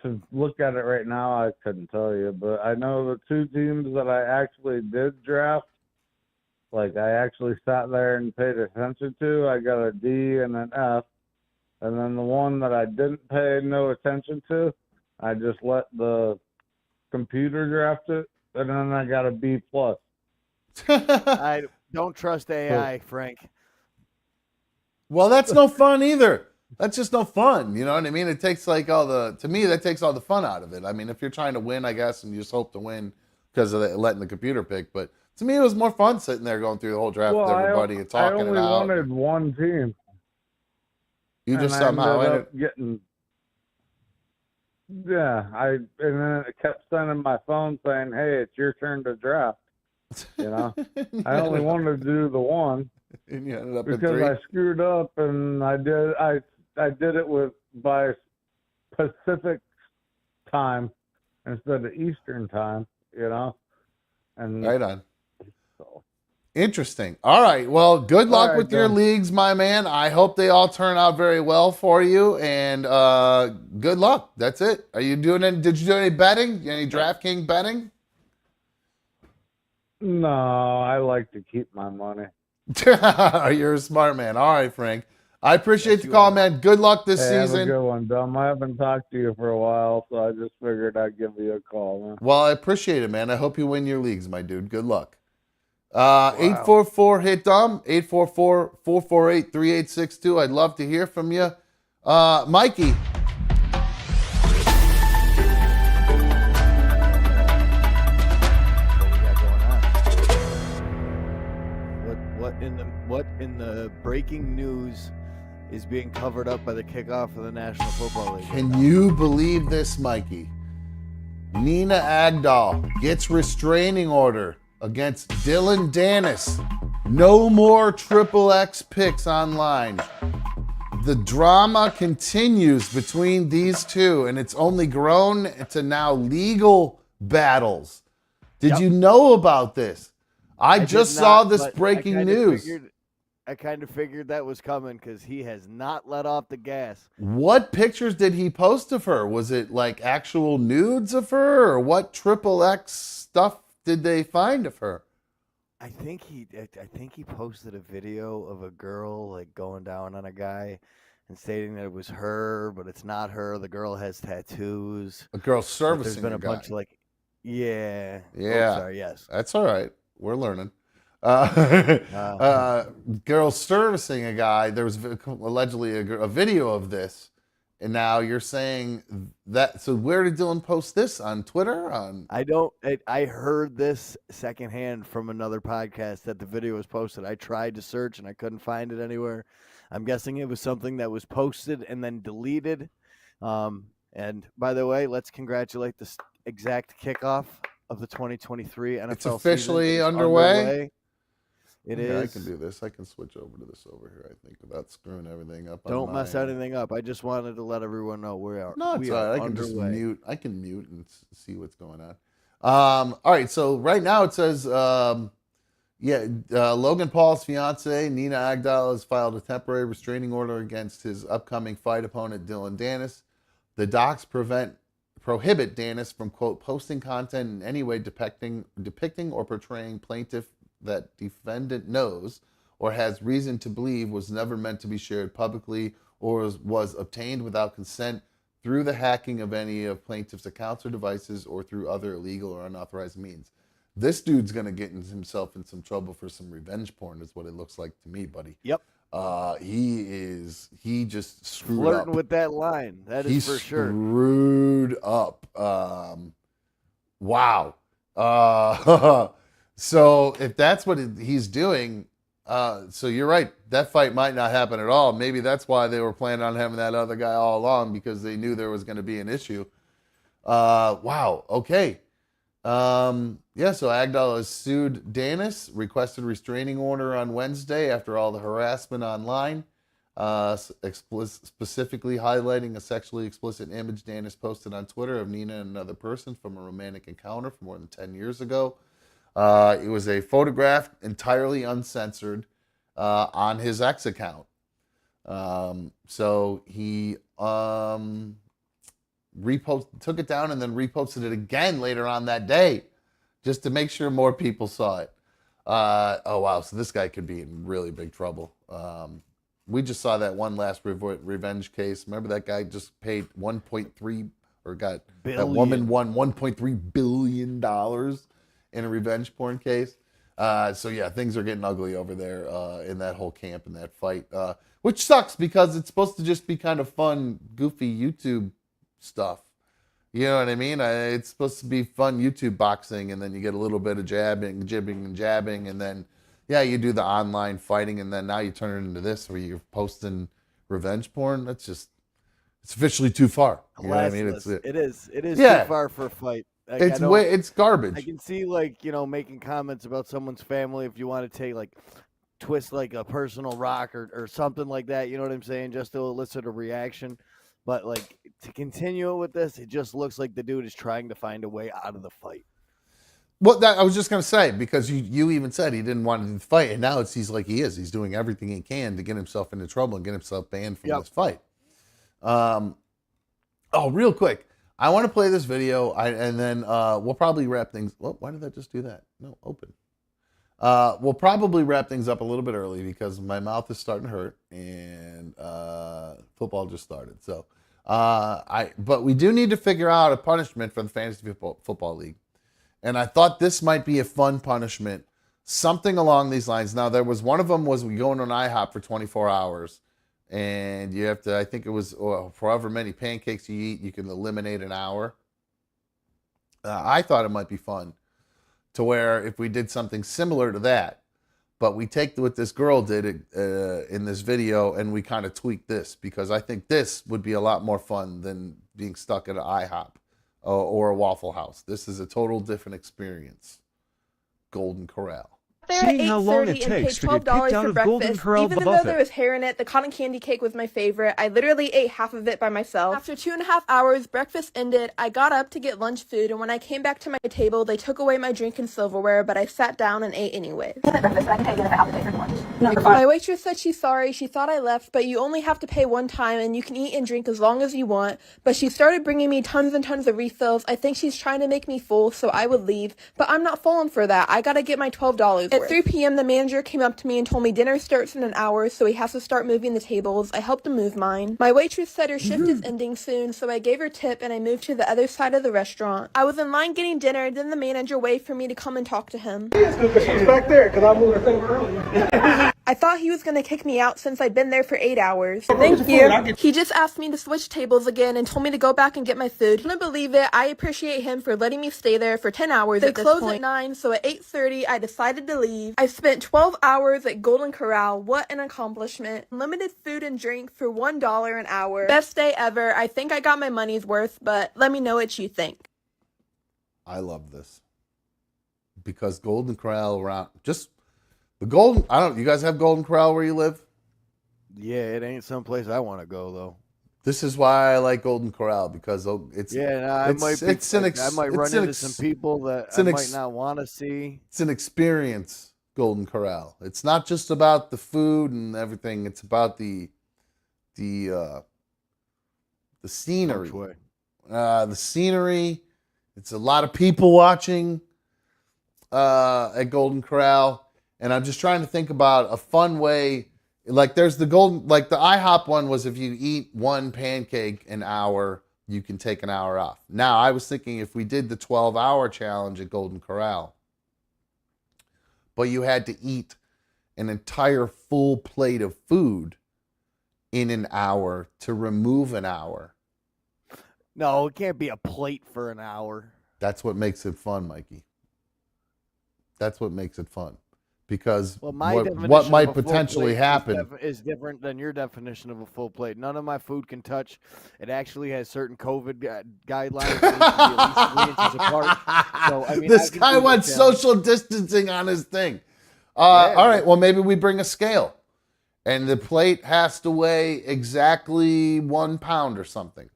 to look at it right now, I couldn't tell you, but I know the two teams that I actually did draft, like I actually sat there and paid attention to. I got a D and an F, and then the one that I didn't pay no attention to, I just let the computer draft it, and then I got a B plus. I don't trust AI, Frank. Well, that's no fun either. That's just no fun. You know what I mean? It takes like to me, that takes all the fun out of it. I mean, if you're trying to win, I guess, and you just hope to win because of letting the computer pick. But to me, it was more fun sitting there going through the whole draft with everybody and talking it out. I only wanted one team. You just somehow ended up getting. Yeah, and then it kept sending my phone saying, "Hey, it's your turn to draft." You know, I only wanted to do the one, and you ended up because in 3. I screwed up, and I did it by Pacific time instead of Eastern time. You know, and right on. So. Interesting. All right. Well, good luck with your leagues, my man. I hope they all turn out very well for you, and good luck. That's it. Are you doing any? Did you do any betting? Any DraftKings betting? No, I like to keep my money. You're a smart man. All right, Frank. I appreciate the call, man. Good luck this season. Have a good one, Dom. I haven't talked to you for a while, so I just figured I'd give you a call, man. Well, I appreciate it, man. I hope you win your leagues, my dude. Good luck. 844-HIT-DOM, 844-448-3862. I'd love to hear from you. Mikey. What in the breaking news is being covered up by the kickoff of the National Football League? Can you believe this, Mikey? Nina Agdal gets restraining order against Dillon Danis. No more XXX picks online. The drama continues between these two, and it's only grown to now legal battles. Did you know about this? I just saw this breaking news. I kind of figured that was coming because he has not let off the gas. What pictures did he post of her? Was it like actual nudes of her, or what XXX stuff did they find of her? I think he posted a video of a girl like going down on a guy and stating that it was her, but it's not her. The girl has tattoos. A girl servicing. There's been a bunch of like, yeah. Yeah. Oh, sorry, yes. That's all right. We're learning. Girl servicing a guy. There was allegedly a video of this, and now you're saying that. So where did Dillon post this? On Twitter? I heard this secondhand from another podcast that the video was posted. I tried to search and I couldn't find it anywhere. I'm guessing it was something that was posted and then deleted. And by the way, let's congratulate the exact kickoff of the 2023 NFL It's officially season. underway. It is. I can do this. I can switch over to this over here, I think, without screwing everything up. Don't mess anything up. I just wanted to let everyone know we are. No, it's all right. I can underway. just mute. I can mute and see what's going on. All right. So right now it says, Logan Paul's fiance, Nina Agdal, has filed a temporary restraining order against his upcoming fight opponent, Dillon Danis. The docs prohibit Danis from, quote, posting content in any way depicting or portraying plaintiff that defendant knows or has reason to believe was never meant to be shared publicly or was obtained without consent through the hacking of any of plaintiff's accounts or devices or through other illegal or unauthorized means. This dude's going to get himself in some trouble for some revenge porn is what it looks like to me, buddy. Yep. He just screwed Flirting up. with that line. That is for sure. Screwed up. Wow. So if that's what he's doing, so you're right. That fight might not happen at all. Maybe that's why they were planning on having that other guy all along, because they knew there was going to be an issue. Wow. Okay. So Agdal has sued Danis, requested restraining order on Wednesday after all the harassment online. specifically highlighting a sexually explicit image Danis posted on Twitter of Nina and another person from a romantic encounter from more than 10 years ago. It was a photograph entirely uncensored on his X account. So he took it down and then reposted it again later on that day just to make sure more people saw it. Oh, wow. So this guy could be in really big trouble. We just saw that one last revenge case. Remember that guy just paid 1.3 or got billion. That woman won $1.3 billion in a revenge porn case. So yeah, things are getting ugly over there in that whole camp and that fight, which sucks because it's supposed to just be kind of fun, goofy YouTube stuff. You know what I mean? It's supposed to be fun YouTube boxing, and then you get a little bit of jibbing and jabbing, and then yeah, you do the online fighting, and then now you turn it into this where you're posting revenge porn. That's just, it's officially too far. You know what I mean? It is Yeah. too far for a fight. Like, it's garbage. I can see, like, making comments about someone's family if you want to take, like, twist like a personal rock or something like that, you know what I'm saying, just to elicit a reaction. But like, to continue with this, it just looks like the dude is trying to find a way out of the fight. Well, I was just going to say, because you even said he didn't want to fight, and now he's like he is. He's doing everything he can to get himself into trouble and get himself banned from this fight. Oh, real quick, I want to play this video, and then we'll probably wrap things. Well, why did that just do that? No, open. We'll probably wrap things up a little bit early because my mouth is starting to hurt, and football just started. So, but we do need to figure out a punishment for the fantasy football league. And I thought this might be a fun punishment, something along these lines. Now, there was one of them was we go into an IHOP for 24 hours, and you have to, I think it was, for however many pancakes you eat, you can eliminate an hour. I thought it might be fun to where if we did something similar to that, but we take what this girl did in this video and we kind of tweak this, because I think this would be a lot more fun than being stuck at an IHOP. Or a Waffle House. This is a total different experience. Golden Corral. Seeing how long it takes to get kicked out of Golden Corral even though there was hair in it, the cotton candy cake was my favorite. I literally ate half of it by myself. After 2.5 hours, breakfast ended. I got up to get lunch food, and when I came back to my table, they took away my drink and silverware, but I sat down and ate anyway. My waitress said she's sorry. She thought I left, but you only have to pay one time, and you can eat and drink as long as you want. But she started bringing me tons and tons of refills. I think she's trying to make me full, so I would leave. But I'm not falling for that. I gotta get my $12 worth. At 3 p.m., the manager came up to me and told me dinner starts in an hour, so he has to start moving the tables. I helped him move mine. My waitress said her shift is ending soon, so I gave her tip and I moved to the other side of the restaurant. I was in line getting dinner, then the manager waved for me to come and talk to him. She's back there because I moved her thing earlier. I thought he was going to kick me out since I'd been there for 8 hours. Thank you. He just asked me to switch tables again and told me to go back and get my food. Couldn't believe it. I appreciate him for letting me stay there for 10 hours. They closed at 9, so at 8:30 I decided to leave. I spent 12 hours at Golden Corral. What an accomplishment. Unlimited food and drink for $1 an hour. Best day ever. I think I got my money's worth, but let me know what you think. I love this. Because Golden Corral around just the Golden, you guys have Golden Corral where you live? Yeah, it ain't someplace I want to go though. This is why I like Golden Corral, because it's I might run into some people that I might not want to see. It's an experience, Golden Corral. It's not just about the food and everything. It's about the scenery. The scenery. It's a lot of people watching at Golden Corral. And I'm just trying to think about a fun way. Like there's the IHOP one was if you eat one pancake an hour, you can take an hour off. Now I was thinking if we did the 12-hour challenge at Golden Corral, but you had to eat an entire full plate of food in an hour to remove an hour. No, it can't be a plate for an hour. That's what makes it fun, Mikey. That's what makes it fun. Because what might potentially happen is different than your definition of a full plate. None of my food can touch. It actually has certain COVID guidelines. It needs to be at least 3 inches apart. So, I mean, this guy wants social distancing on his thing. All right, well, maybe we bring a scale. And the plate has to weigh exactly 1 pound or something.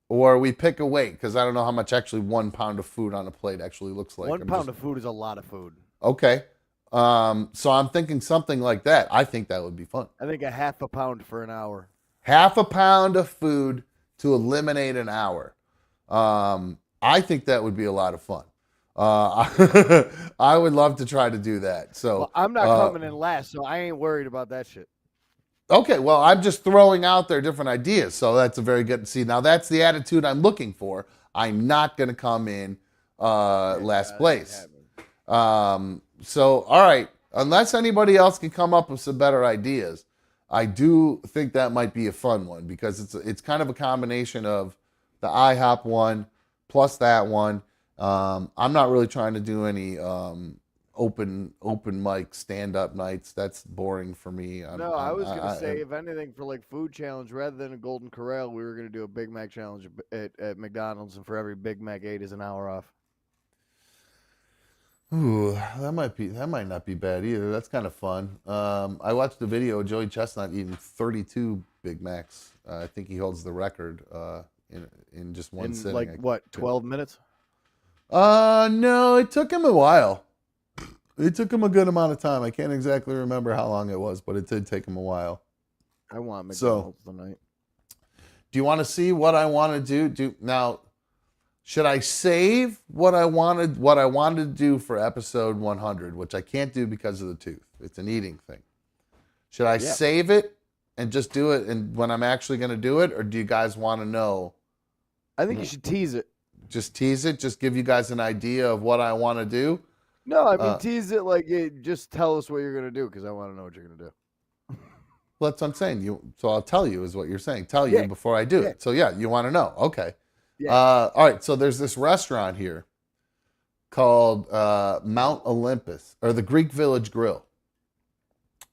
Or we pick a weight, because I don't know how much actually 1 pound of food on a plate actually looks like. 1 pound of food is a lot of food. Okay. So I'm thinking something like that. I think that would be fun. I think a half a pound for an hour. Half a pound of food to eliminate an hour. I think that would be a lot of fun. I would love to try to do that. So well, I'm not coming in last, so I ain't worried about that shit. Okay, well, I'm just throwing out there different ideas. So that's a very good. See, now that's the attitude I'm looking for. I'm not going to come in last place. So, all right, unless anybody else can come up with some better ideas, I do think that might be a fun one because it's kind of a combination of the IHOP one plus that one. I'm not really trying to do any open mic stand-up nights. That's boring for me. I was going to say, if anything, for like food challenge, rather than a Golden Corral, we were going to do a Big Mac challenge at McDonald's, and for every Big Mac ate is an hour off. Ooh, that might not be bad either. That's kind of fun. I watched the video of Joey Chestnut eating 32 Big Macs. I think he holds the record in just one sitting. Like what, 12 minutes? No, it took him a while. It took him a good amount of time. I can't exactly remember how long it was, but it did take him a while. I want McDonald's tonight. Do you want to see what I want to do? Now, should I save what I wanted to do for episode 100, which I can't do because of the tooth? It's an eating thing. Should I save it and just do it and when I'm actually going to do it, or do you guys want to know? I think you should tease it. Just tease it? Just give you guys an idea of what I want to do? No, I mean, tease it like just tell us what you're going to do because I want to know what you're going to do. Well, that's what I'm saying. So I'll tell you is what you're saying. Tell you before I do it. So, you want to know. Okay. Yeah. All right. So there's this restaurant here called Mount Olympus or the Greek Village Grill.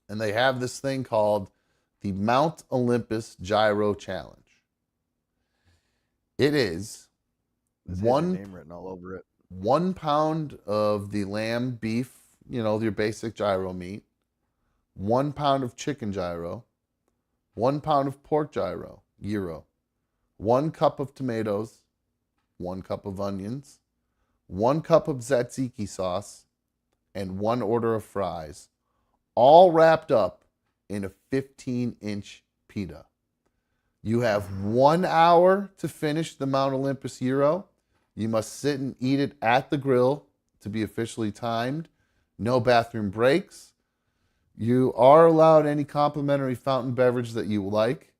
And they have this thing called the Mount Olympus Gyro Challenge. It is name written all over it. 1 pound of the lamb beef, your basic gyro meat, 1 pound of chicken gyro, 1 pound of pork gyro, 1 cup of tomatoes, 1 cup of onions, 1 cup of tzatziki sauce, and 1 order of fries, all wrapped up in a 15-inch pita. You have 1 hour to finish the Mount Olympus gyro. You must sit and eat it at the grill to be officially timed. No bathroom breaks. You are allowed any complimentary fountain beverage that you like.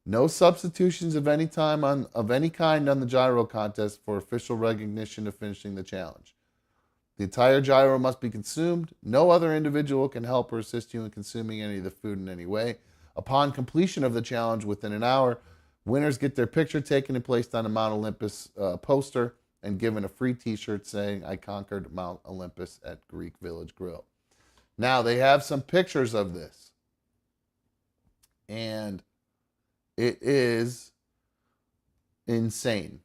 No substitutions of any kind on the gyro contest for official recognition of finishing the challenge. The entire gyro must be consumed. No other individual can help or assist you in consuming any of the food in any way. Upon completion of the challenge within an hour, winners get their picture taken and placed on a Mount Olympus poster and given a free t-shirt saying, "I conquered Mount Olympus at Greek Village Grill." Now, they have some pictures of this. And it is insane.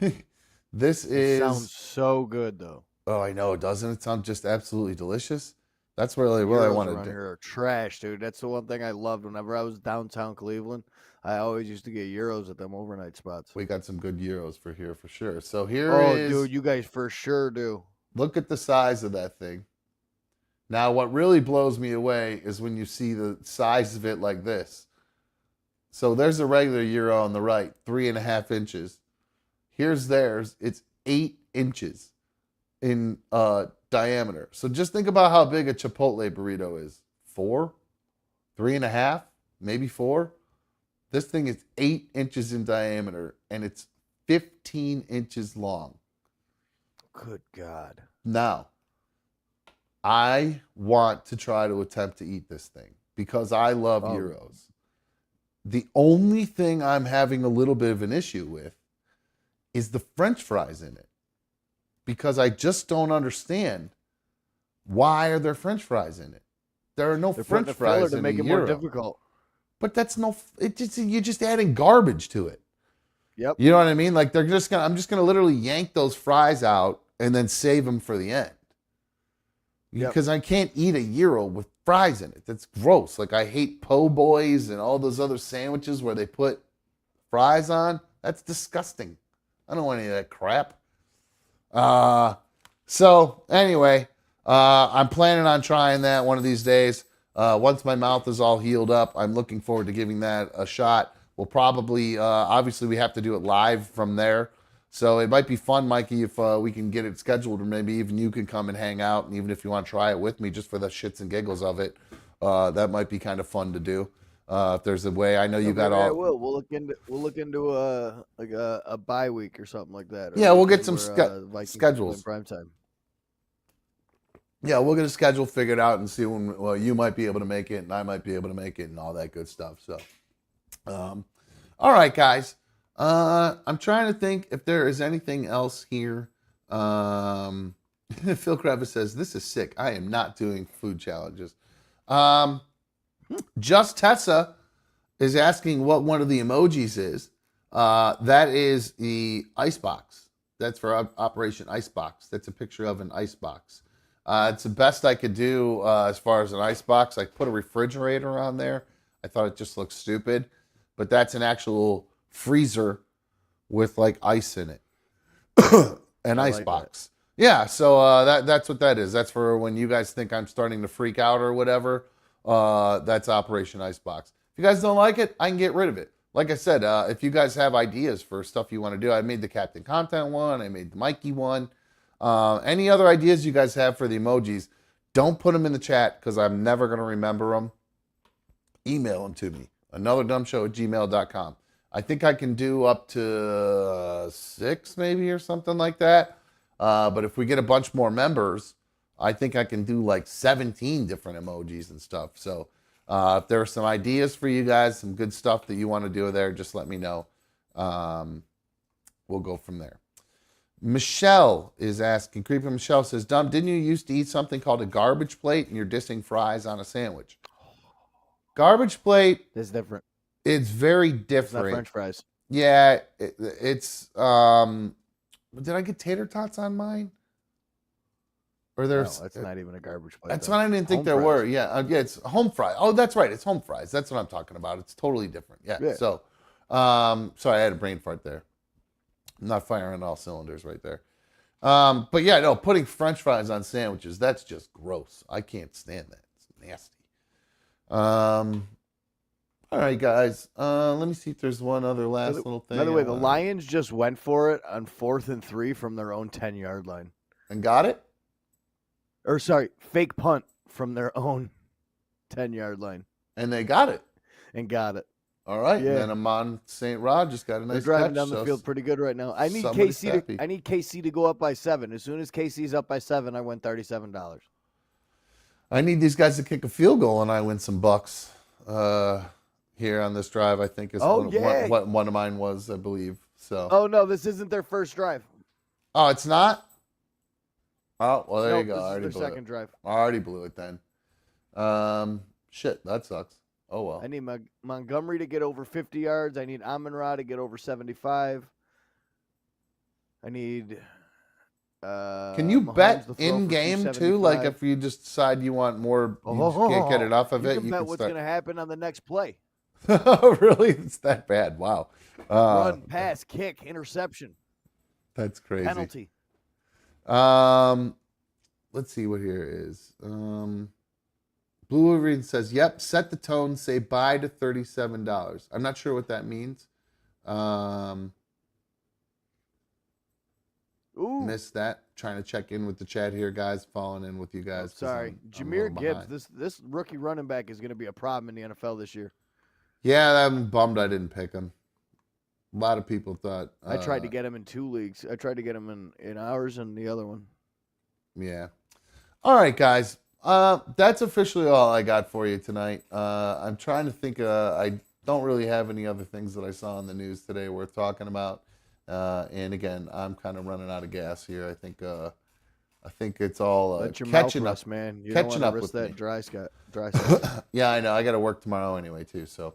It sounds so good, though. Oh, I know. Doesn't it sound just absolutely delicious? That's really what I want to do. Here are trash, dude. That's the one thing I loved whenever I was downtown Cleveland. I always used to get gyros at them overnight spots. We got some good gyros for here for sure. So here is... Oh, dude, you guys for sure do. Look at the size of that thing. Now, what really blows me away is when you see the size of it like this. So there's a regular gyro on the right, 3.5 inches. Here's theirs. It's 8 inches in diameter. So just think about how big a Chipotle burrito is. 4? 3.5? Maybe 4? This thing is 8 inches in diameter, and it's 15 inches long. Good God. Now, I want to try to attempt to eat this thing because I love gyros. The only thing I'm having a little bit of an issue with is the French fries in it. Because I just don't understand why are there French fries in it? There are no French fries in to make it gyro. more difficult. But you're just adding garbage to it. Yep. You know what I mean? Like I'm just gonna literally yank those fries out and then save them for the end. because I can't eat a gyro with fries in it. That's gross. Like, I hate po' boys and all those other sandwiches where they put fries on. That's disgusting. I don't want any of that crap. So anyway, I'm planning on trying that one of these days. Once my mouth is all healed up, I'm looking forward to giving that a shot. We'll probably, obviously we have to do it live from there. So it might be fun, Mikey, if we can get it scheduled, or maybe even you can come and hang out. And even if you want to try it with me, just for the shits and giggles of it, that might be kind of fun to do. If there's a way, I know you got all. We'll look into a bye week or something like that. Yeah, we'll get some schedules. Prime time. Yeah, we'll get a schedule figured out and see when you might be able to make it and I might be able to make it and all that good stuff. So, all right, guys. I'm trying to think if there is anything else here. Phil Kravitz says, "This is sick. I am not doing food challenges." Just Tessa is asking what one of the emojis is. That is the icebox. That's for Operation Icebox. That's a picture of an icebox. It's the best I could do as far as an icebox. I put a refrigerator on there. I thought it just looked stupid, but that's an actual freezer with like ice in it. An icebox. Yeah, so that's what that is. That's for when you guys think I'm starting to freak out or whatever. That's Operation Icebox. If you guys don't like it, I can get rid of it. Like I said, if you guys have ideas for stuff you want to do, I made the Captain Content one. I made the Mikey one. Any other ideas you guys have for the emojis, don't put them in the chat because I'm never going to remember them. Email them to me. anotherdumbshow@gmail.com. I think I can do up to 6 maybe or something like that. But if we get a bunch more members, I think I can do like 17 different emojis and stuff. So if there are some ideas for you guys, some good stuff that you want to do there, just let me know. We'll go from there. Michelle is asking, Creepy Michelle says, Dumb, didn't you used to eat something called a garbage plate and you're dissing fries on a sandwich? Garbage plate is different. It's very different. It's not French fries. Yeah, it's did I get tater tots on mine? Or there's no, it's not even a garbage plate. That's what I didn't think there were. Yeah, yeah, it's home fries. Oh, that's right. It's home fries. That's what I'm talking about. It's totally different. Yeah. So, sorry, I had a brain fart there. I'm not firing all cylinders right there. But yeah, no, putting French fries on sandwiches, that's just gross. I can't stand that. It's nasty. All right, guys. Let me see if there's one other last little thing. By the way, the Lions just went for it on 4th and 3 from their own 10-yard line. And got it? Or sorry, fake punt from their own 10-yard line. And they got it. And got it. All right. Yeah. And then Amon St. Rod just got a nice They're driving catch, down the field pretty good right now. I need KC to go up by 7. As soon as KC's up by 7, I win $37. I need these guys to kick a field goal and I win some bucks here on this drive, I think is what one of mine was, I believe. So. Oh, no, this isn't their first drive. Oh, it's not? Oh, well, there you go. This I already is their second drive. I already blew it then. Shit, that sucks. Oh, well. I need Montgomery to get over 50 yards. I need Amon-Ra to get over 75. I need... Can you bet in-game, too? Like, if you just decide you want more, you can't get enough of it, you can bet what's going to happen on the next play. Really? It's that bad? Wow. Run, pass, kick, interception. That's crazy. Penalty. Let's see what here is. Blue Wolverine says, yep, set the tone, say bye to $37. I'm not sure what that means. Missed that. Trying to check in with the chat here, guys. Falling in with you guys. Sorry. Jameer Gibbs, this rookie running back is going to be a problem in the NFL this year. Yeah, I'm bummed I didn't pick him. A lot of people thought. I tried to get him in 2 leagues. I tried to get him in ours and the other one. Yeah. All right, guys. That's officially all I got for you tonight. I'm trying to think. I don't really have any other things that I saw in the news today worth talking about. And again, I'm kind of running out of gas here. I think it's all catching up, man. You catching don't up risk with that me. dry spot. Yeah, I know. I got to work tomorrow anyway, too. So,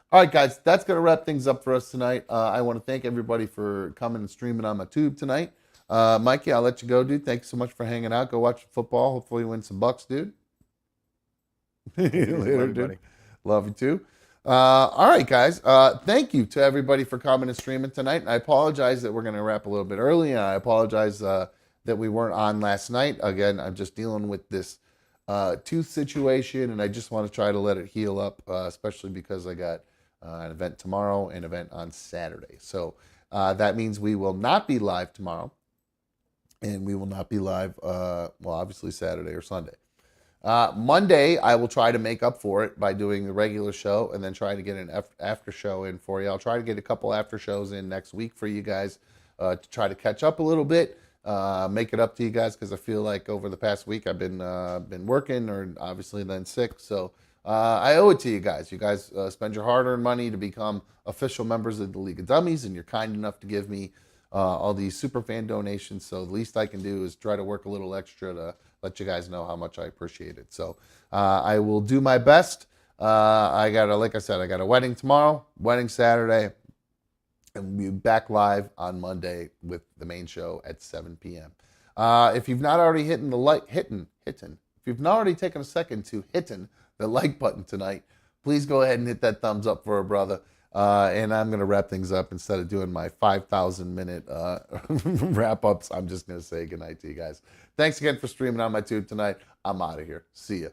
all right, guys, that's going to wrap things up for us tonight. I want to thank everybody for coming and streaming on my tube tonight. Mikey, I'll let you go, dude. Thanks so much for hanging out. Go watch football. Hopefully you win some bucks, dude. Later, dude. Love you too. All right, guys. Thank you to everybody for coming and streaming tonight. And I apologize that we're going to wrap a little bit early. And I apologize that we weren't on last night. Again, I'm just dealing with this tooth situation, and I just want to try to let it heal up, especially because I got an event tomorrow and an event on Saturday. So that means we will not be live tomorrow, and we will not be live, well, obviously Saturday or Sunday. Monday, I will try to make up for it by doing the regular show and then try to get an after show in for you. I'll try to get a couple after shows in next week for you guys to try to catch up a little bit, make it up to you guys, because I feel like over the past week I've been working or obviously then sick. So I owe it to you guys. You guys spend your hard-earned money to become official members of the League of Dummies, and you're kind enough to give me all these super fan donations. So the least I can do is try to work a little extra to let you guys know how much I appreciate it. So I will do my best. Like I said, I got a wedding tomorrow, wedding Saturday, and we'll be back live on Monday with the main show at 7 p.m. If you've not already if you've not already taken a second to hitting the like button tonight, please go ahead and hit that thumbs up for a brother. And I'm going to wrap things up. Instead of doing my 5,000-minute wrap-ups, I'm just going to say goodnight to you guys. Thanks again for streaming on my tube tonight. I'm out of here. See ya.